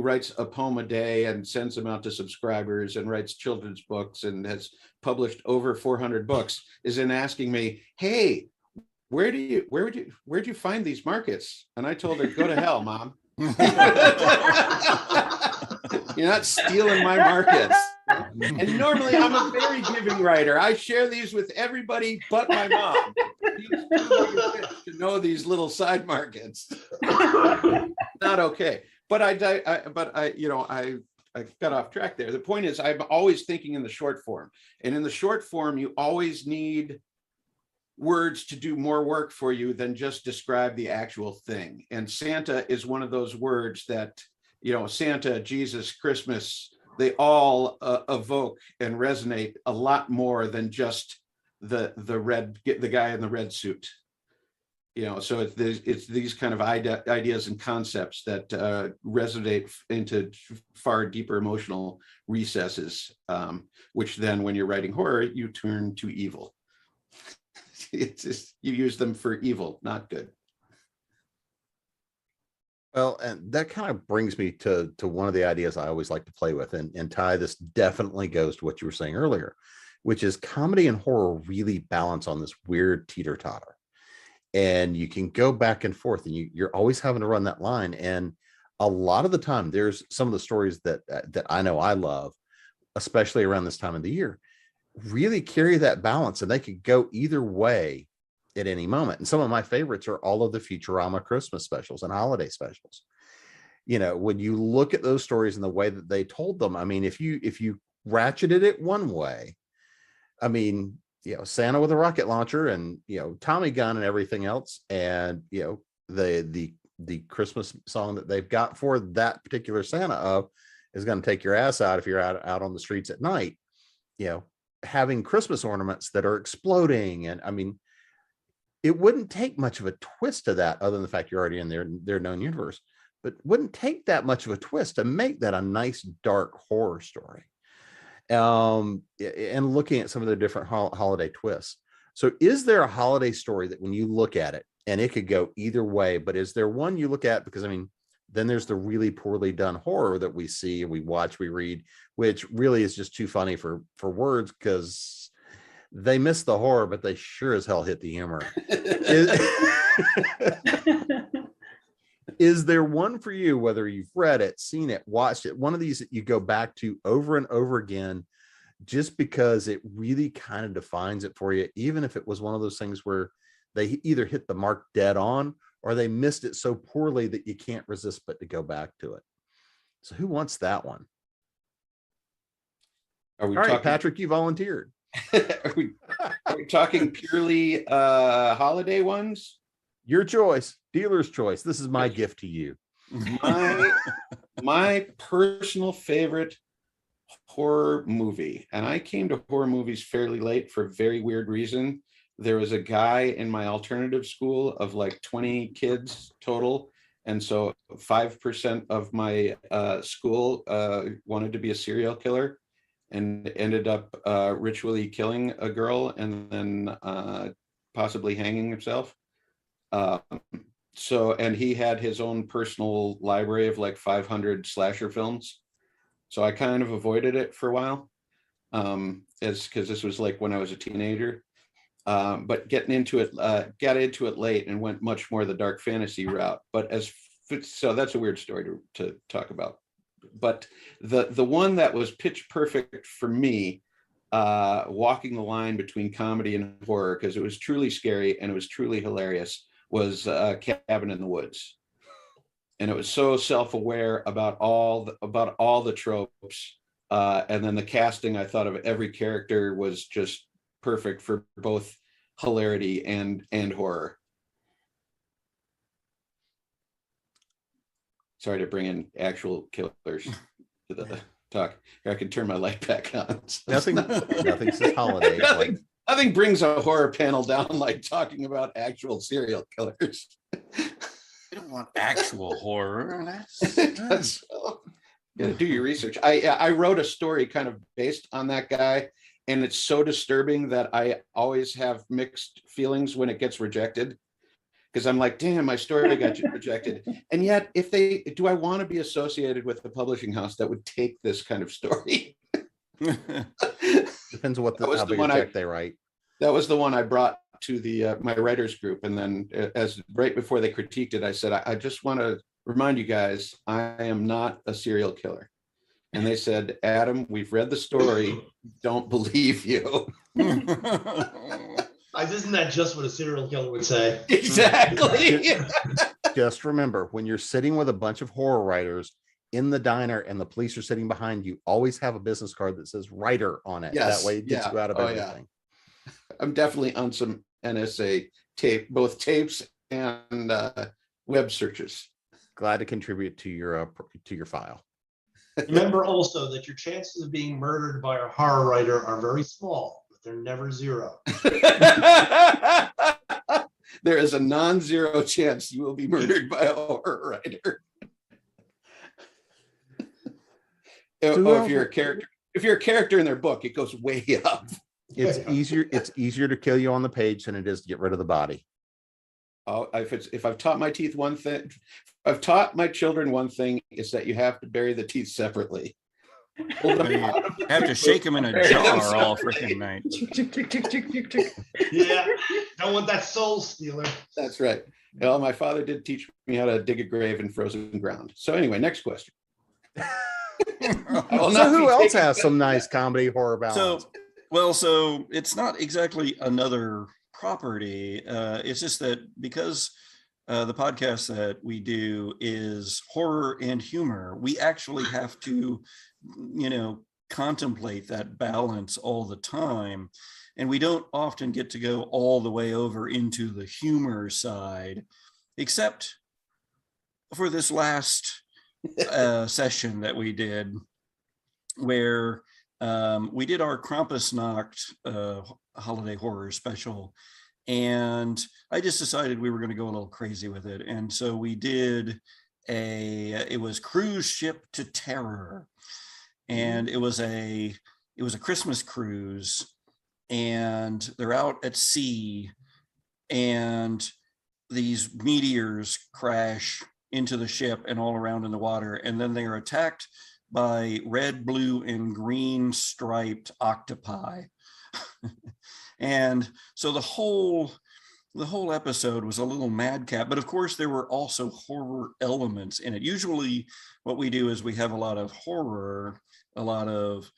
writes a poem a day and sends them out to subscribers and writes children's books and has published over 400 books, is in asking me, "Hey, where'd you find these markets?" And I told her, "Go to hell, Mom. You're not stealing my markets." And normally I'm a very giving writer. I share these with everybody but my mom. To know these little side markets. Not okay. But I got off track there. The point is, I'm always thinking in the short form. And in the short form, you always need words to do more work for you than just describe the actual thing. And Santa is one of those words that, Santa, Jesus, Christmas, they all evoke and resonate a lot more than just the guy in the red suit. So it's these kind of ideas and concepts that resonate into far deeper emotional recesses, which then when you're writing horror, you turn to evil. It's just, you use them for evil, not good. Well, and that kind of brings me to one of the ideas I always like to play with. And Ty, this definitely goes to what you were saying earlier, which is comedy and horror really balance on this weird teeter-totter. And you can go back and forth, and you're always having to run that line. And a lot of the time, there's some of the stories that I know I love, especially around this time of the year, really carry that balance, and they could go either way at any moment. And some of my favorites are all of the Futurama Christmas specials and holiday specials. When you look at those stories and the way that they told them, I mean, if you ratcheted it one way, I mean, Santa with a rocket launcher and, Tommy gun and everything else. And, the Christmas song that they've got for that particular Santa is going to take your ass out if you're out on the streets at night, having Christmas ornaments that are exploding. And I mean, it wouldn't take much of a twist to that, other than the fact you're already in their known universe, but wouldn't take that much of a twist to make that a nice dark horror story. And looking at some of the different holiday twists. So is there a holiday story that when you look at it, and it could go either way, but is there one you look at? Because I mean, then there's the really poorly done horror that we see, we watch, we read, which really is just too funny for words, because they miss the horror, but they sure as hell hit the humor. Is there one for you, whether you've read it, seen it, watched it, one of these that you go back to over and over again, just because it really kind of defines it for you, even if it was one of those things where they either hit the mark dead on or they missed it so poorly that you can't resist but to go back to it? So who wants that one? Are we All right, talking, Patrick, you volunteered. are we talking purely holiday ones? Your choice, dealer's choice. This is my gift to you. My personal favorite horror movie, and I came to horror movies fairly late for a very weird reason. There was a guy in my alternative school of like 20 kids total, and so 5% of my school wanted to be a serial killer and ended up ritually killing a girl and then possibly hanging himself. And he had his own personal library of like 500 slasher films. So I kind of avoided it for a while, because this was like when I was a teenager. But got into it late and went much more the dark fantasy route. But so that's a weird story to talk about. But the one that was pitch perfect for me, walking the line between comedy and horror, because it was truly scary and it was truly hilarious, was Cabin in the Woods. And it was so self-aware about all the tropes, and then the casting, I thought, of every character was just perfect for both hilarity and horror. Sorry to bring in actual killers to the talk. Here, I can turn my light back on. Nothing says holidays. Like, Nothing brings a horror panel down like talking about actual serial killers. I don't want actual horror. That's, you gotta do your research. I wrote a story kind of based on that guy, and it's so disturbing that I always have mixed feelings when it gets rejected, because I'm like, damn, my story got rejected. And yet, do I want to be associated with a publishing house that would take this kind of story? depends on how big a check they write. That was the one I brought to the my writers group, and then as right before they critiqued it, I said, I just want to remind you guys, I am not a serial killer. And they said, Adam, we've read the story, don't believe you. Isn't that just what a serial killer would say? Exactly. Just remember, when you're sitting with a bunch of horror writers in the diner and the police are sitting behind you, always have a business card that says writer on it. Yes, That way it gets you out of everything. I'm definitely on some NSA tape, both tapes and web searches. Glad to contribute to your file. Remember also that your chances of being murdered by a horror writer are very small, but they're never zero. There is a non-zero chance you will be murdered by a horror writer. If you're a character in their book, it goes way up. It's easier to kill you on the page than it is to get rid of the body. Oh, if I've taught my teeth one thing, I've taught my children one thing, is that you have to bury the teeth separately. You have to shake them in a jar all freaking night. Yeah, don't want that soul stealer. That's right. Well, my father did teach me how to dig a grave in frozen ground. So anyway, next question. So who else has some nice comedy horror balance? So it's not exactly another property. It's just that because the podcast that we do is horror and humor, we actually have to, contemplate that balance all the time. And we don't often get to go all the way over into the humor side, except for this last session that we did, where we did our Krampusnacht holiday horror special, and I just decided we were going to go a little crazy with it, and so we did it was Cruise Ship to Terror, and it was a Christmas cruise, and they're out at sea, and these meteors crash into the ship and all around in the water, and then they are attacked by red, blue, and green striped octopi. And so the whole episode was a little madcap, but of course there were also horror elements in it. Usually what we do is we have a lot of horror, a lot of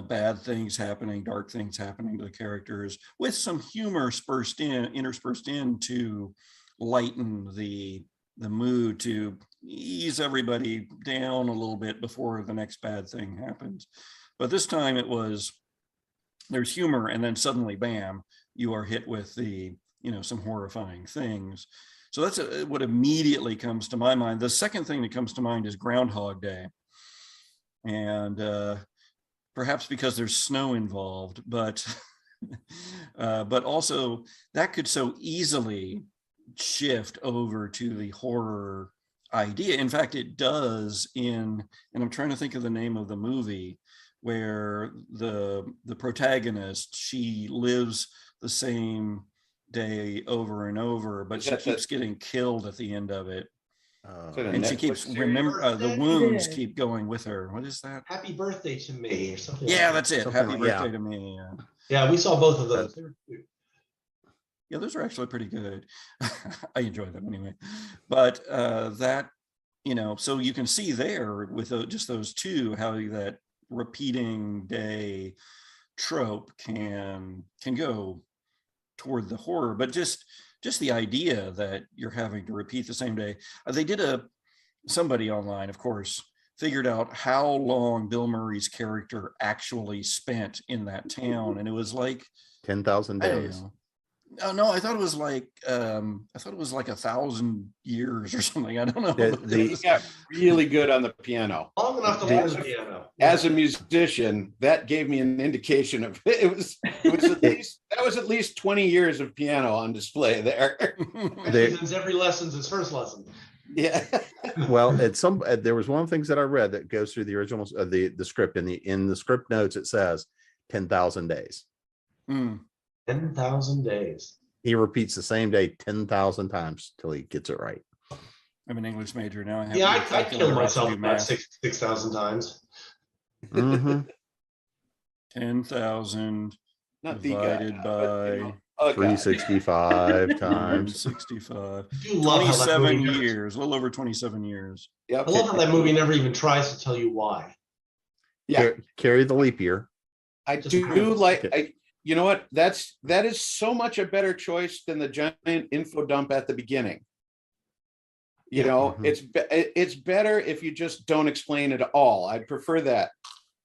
bad things happening, dark things happening to the characters, with some humor interspersed in to lighten the mood, to ease everybody down a little bit before the next bad thing happens. But this time there's humor, and then suddenly, bam, you are hit with some horrifying things. So that's what immediately comes to my mind. The second thing that comes to mind is Groundhog Day. And perhaps because there's snow involved, but also that could so easily shift over to the horror idea. In fact, it does and I'm trying to think of the name of the movie, where the protagonist, she lives the same day over and over, but she keeps getting killed at the end of it. And she keeps the wounds keep going with her. What is that? Happy Birthday to Me or something. Yeah, like that's it. Something Happy Birthday to Me. Yeah, we saw both of those. Yeah, those are actually pretty good. I enjoy them anyway. But so you can see there with just those two, how that repeating day trope can go toward the horror, but just the idea that you're having to repeat the same day. They did somebody online, of course, figured out how long Bill Murray's character actually spent in that town, and it was like 10,000 days. Oh no, I thought it was like 1,000 years or something. I don't know. The- He got really good on the piano. Long enough to learn the piano. As a musician, that gave me an indication of it was at least 20 years of piano on display there. Since every lesson's his first lesson. Yeah. Well, there was one of the things that I read that goes through the original the script. In the script notes it says 10,000 days. 10,000 days. He repeats the same day 10,000 times till he gets it right. I'm an English major now. I killed myself about 6,000 times. Mm-hmm. 10,000 Not the divided by 365 times. 65. I do love how that 27 movie years, a little over 27 years. Yep. I love how that movie never even tries to tell you why. Yeah. Carry the leap year. I do like you know what? That is so much a better choice than the giant info dump at the beginning. You know, it's better if you just don't explain it at all. I'd prefer that.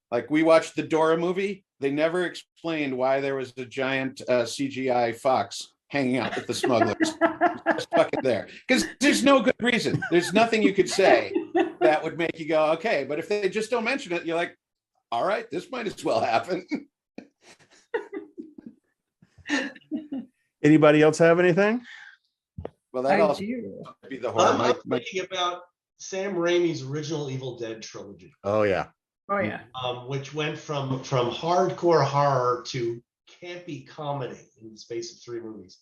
Like we watched the Dora movie. They never explained why there was a giant CGI fox hanging out with the smugglers. Just fucking there. Because there's no good reason. There's nothing you could say that would make you go, okay. But if they just don't mention it, you're like, all right, this might as well happen. Anybody else have anything? Well, that I also do. be the horror. I'm thinking about Sam Raimi's original Evil Dead trilogy. Oh yeah. Oh yeah. Which went from hardcore horror to campy comedy in the space of 3 movies.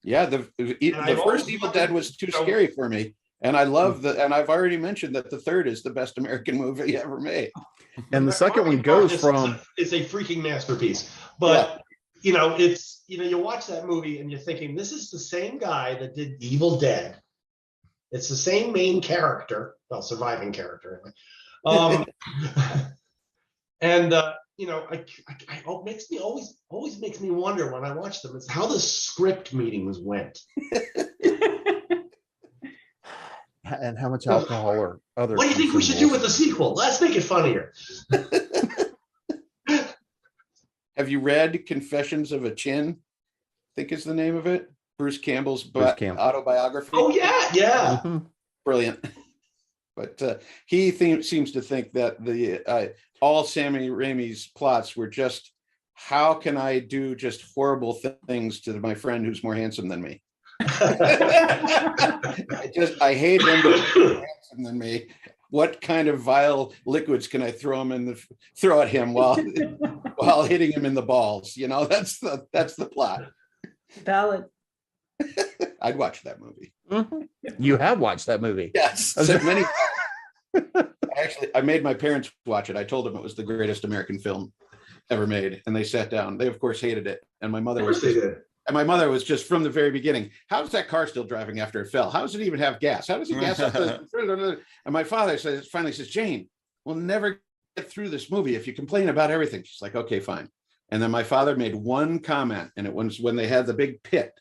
Yeah, the first Evil Dead was too scary for me. And I love and I've already mentioned that the third is the best American movie ever made. And the second one goes from it's a freaking masterpiece. But you watch that movie and you're thinking, this is the same guy that did Evil Dead. It's the same main character, well, surviving character anyway. And it makes me always makes me wonder when I watch them, it's how the script meetings went. and how much alcohol or other. What do you think we should do with the sequel? Let's make it funnier. Have you read Confessions of a Chin? I think is the name of it. Bruce Campbell's autobiography. Oh yeah. Mm-hmm. Brilliant. But he seems to think that the all Sammy Raimi's plots were just, how can I do just horrible things to my friend who's more handsome than me? I hate him, but he's more handsome than me. What kind of vile liquids can I throw at him while hitting him in the balls? You know, that's the plot. Valid. I'd watch that movie. Mm-hmm. You have watched that movie? Yes, many. I made my parents watch it. I told them it was the greatest American film ever made, and they sat down. They of course hated it, and my mother was just from the very beginning. How's that car still driving after it fell? How does it even have gas? How does it gas up the? And my father finally says, Jane, we'll never get through this movie if you complain about everything. She's like, okay, fine. And then my father made one comment, and it was when they had the big pit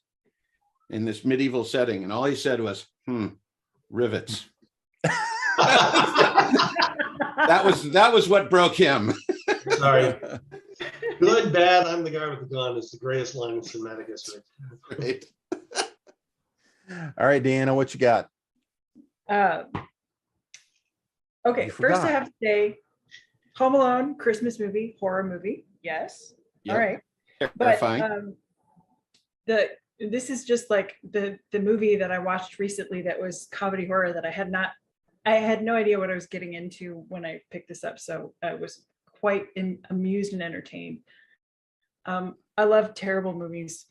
in this medieval setting, and all he said was, rivets. that was what broke him. Sorry. Good, bad, I'm the guy with the gun. It's the greatest line in cinematic history. Right. All right, DeAnna, what you got? Okay, You first I forgot. have to say, Home Alone, Christmas movie, horror movie. Yes. Yep. All right. Terrifying. But this is just like the movie that I watched recently that was comedy horror that I had no idea what I was getting into when I picked this up. So I was quite amused and entertained. I love terrible movies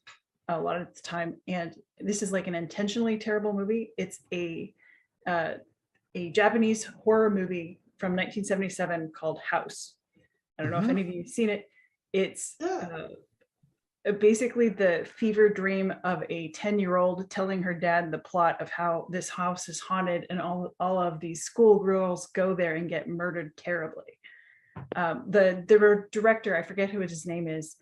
a lot of the time, and this is like an intentionally terrible movie. It's a Japanese horror movie from 1977 called House. I don't know if any of you have seen it. It's basically the fever dream of a 10-year-old telling her dad the plot of how this house is haunted and all of these schoolgirls go there and get murdered terribly. The director, I forget who his name is,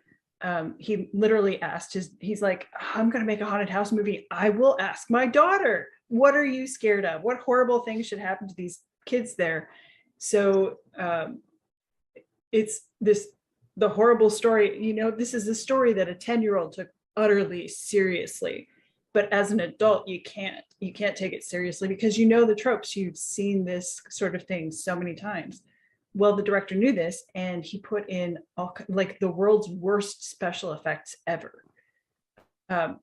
he literally asked he's like, I'm going to make a haunted house movie. I will ask my daughter, what are you scared of? What horrible things should happen to these kids there? So it's this the horrible story, you know, this is a story that a 10-year-old took utterly seriously. But as an adult, you can't take it seriously because you know the tropes. You've seen this sort of thing so many times. Well, the director knew this, and he put in all like the world's worst special effects ever.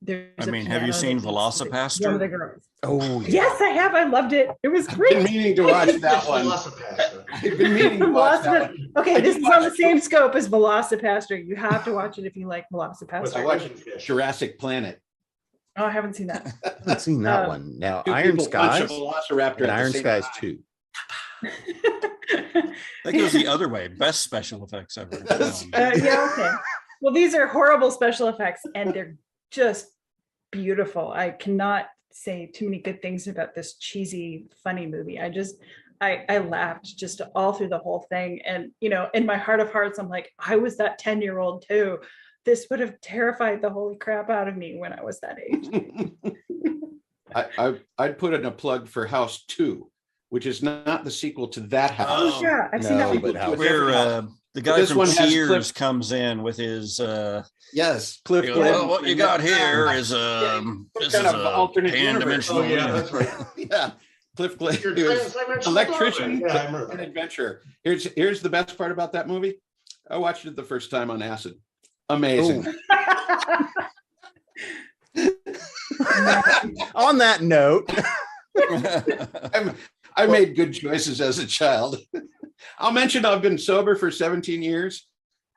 There's I a mean, have you piano seen that eats one of the Velocipaster? girls. Oh, yeah. Yes, I have. I loved it. It was I've great. been meaning to watch that It's one. Velocipaster. I've been meaning to watch that one. Okay, I this did is on watch the same scope as Velocipaster. You have to watch it if you like With Velocipaster. I watched Frozen fish. Jurassic Planet. Oh, I haven't seen that. I haven't seen that Um, one. Now, Two Iron people punch a Skies velociraptor and at the Iron same Skies time. 2. That goes the other way. Best special effects ever. Yeah, okay. Well, these are horrible special effects, and they're just beautiful. I cannot say too many good things about this cheesy, funny movie. I laughed just all through the whole thing. And, you know, in my heart of hearts, I'm like, I was that 10-year-old too. This would have terrified the holy crap out of me when I was that age. I'd put in a plug for House 2, which is not the sequel to that house. Oh, yeah, I've seen that No, one. but how Where the guy This from one has Cheers Cliff- comes in with his Yes, Cliff. you know, well, what you got here is Some this kind is of a alternate universe. Oh, pan-dimensional. yeah, that's right. Yeah, Cliff Glaze Your is dimensional electrician doorway. Yeah, I remember and that. adventure. Here's the best part about that movie. I watched it the first time on acid. Amazing. On that note, I made good choices as a child. I'll mention I've been sober for 17 years.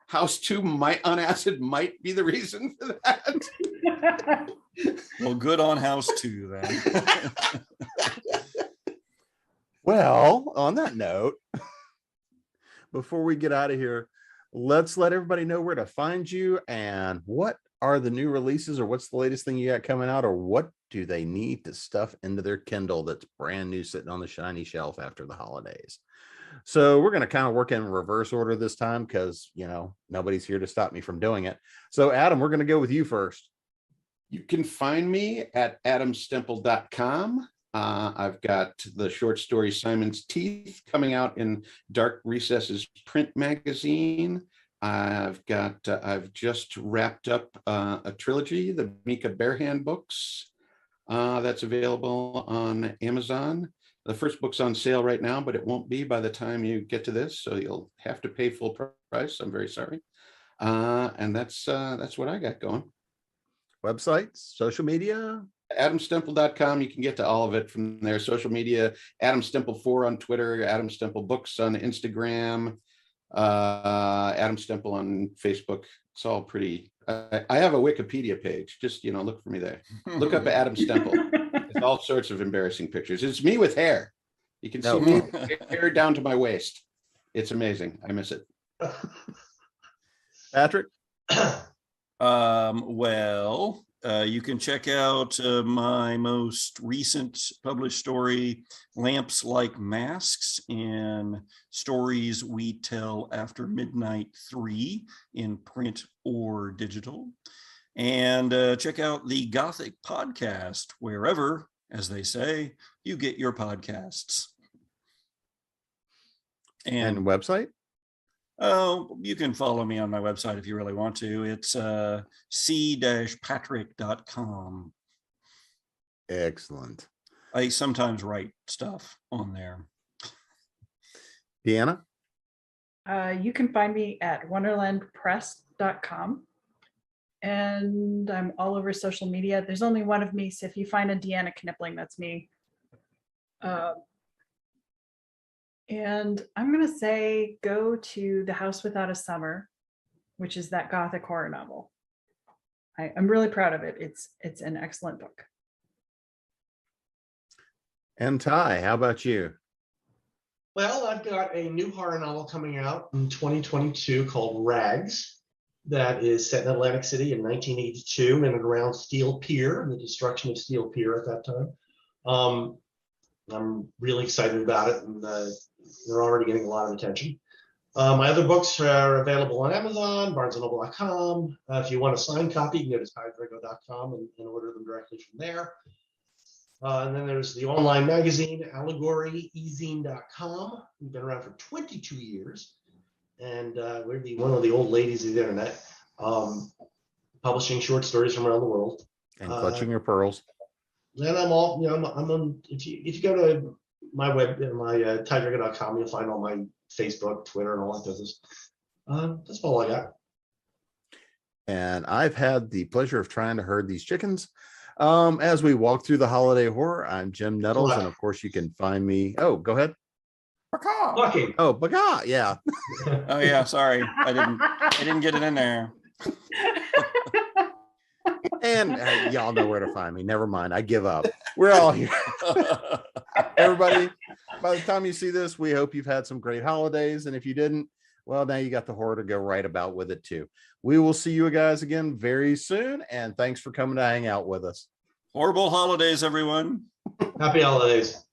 House 2 on acid might be the reason for that. Well, good on House 2 then. well, on that note, before we get out of here, let's let everybody know where to find you and what are the new releases, or what's the latest thing you got coming out, or what do they need to stuff into their Kindle that's brand new sitting on the shiny shelf after the holidays. So we're going to kind of work in reverse order this time because, you know, nobody's here to stop me from doing it. So Adam, we're going to go with you first. You can find me at adamstemple.com. I've got the short story Simon's Teeth coming out in Dark Recesses print magazine. I've just wrapped up a trilogy, the Mika Bearhand books. That's available on Amazon. The first book's on sale right now, but it won't be by the time you get to this, so you'll have to pay full price. I'm very sorry. And that's what I got going. Websites, social media. adamstemple.com. You can get to all of it from there. Social media, Adam Stemple 4 on Twitter, Adam Stemple Books on Instagram, Adam Stemple on Facebook. It's all pretty. I have a Wikipedia page. Just, you know, look for me there. Look up Adam Stemple. It's all sorts of embarrassing pictures. It's me with hair. You can see me hair down to my waist. It's amazing. I miss it. Patrick. Well, you can check out my most recent published story, Lamps Like Masks, in Stories We Tell After Midnight 3 in print or digital. And check out the Gothic podcast, wherever, as they say, you get your podcasts. And website? Oh, you can follow me on my website if you really want to. It's c-patrick.com. Excellent. I sometimes write stuff on there. DeAnna? You can find me at wonderlandpress.com. And I'm all over social media. There's only one of me, so if you find a DeAnna Knippling, that's me. And I'm going to say go to The House Without a Summer, which is that Gothic horror novel. I'm really proud of it. It's an excellent book. And Ty, how about you? Well, I've got a new horror novel coming out in 2022 called Rags. That is set in Atlantic City in 1982 in and around Steel Pier, and the destruction of Steel Pier at that time. I'm really excited about it, and they're already getting a lot of attention. My other books are available on Amazon, barnesandnoble.com. If you want a signed copy, you can go to tydrago.com and order them directly from there. And then there's the online magazine, allegoryezine.com. We've been around for 22 years. and we're one of the old ladies of the internet, publishing short stories from around the world. And clutching your pearls. And I'm all, I'm on. If you go to my tydrago.com, you'll find all my Facebook, Twitter, and all that business. That's all I got. And I've had the pleasure of trying to herd these chickens. As we walk through the holiday horror, I'm Jim Nettles, and of course you can find me. Oh, go ahead. Fucking. Oh, Baga, yeah. Oh yeah, sorry, I didn't get it in there. And y'all know where to find me. Never mind, I give up. We're all here. Everybody, by the time you see this, we hope you've had some great holidays. And if you didn't, well, now you got the horror to go right about with it too. We will see you guys again very soon. And thanks for coming to hang out with us. Horrible holidays, everyone. Happy holidays.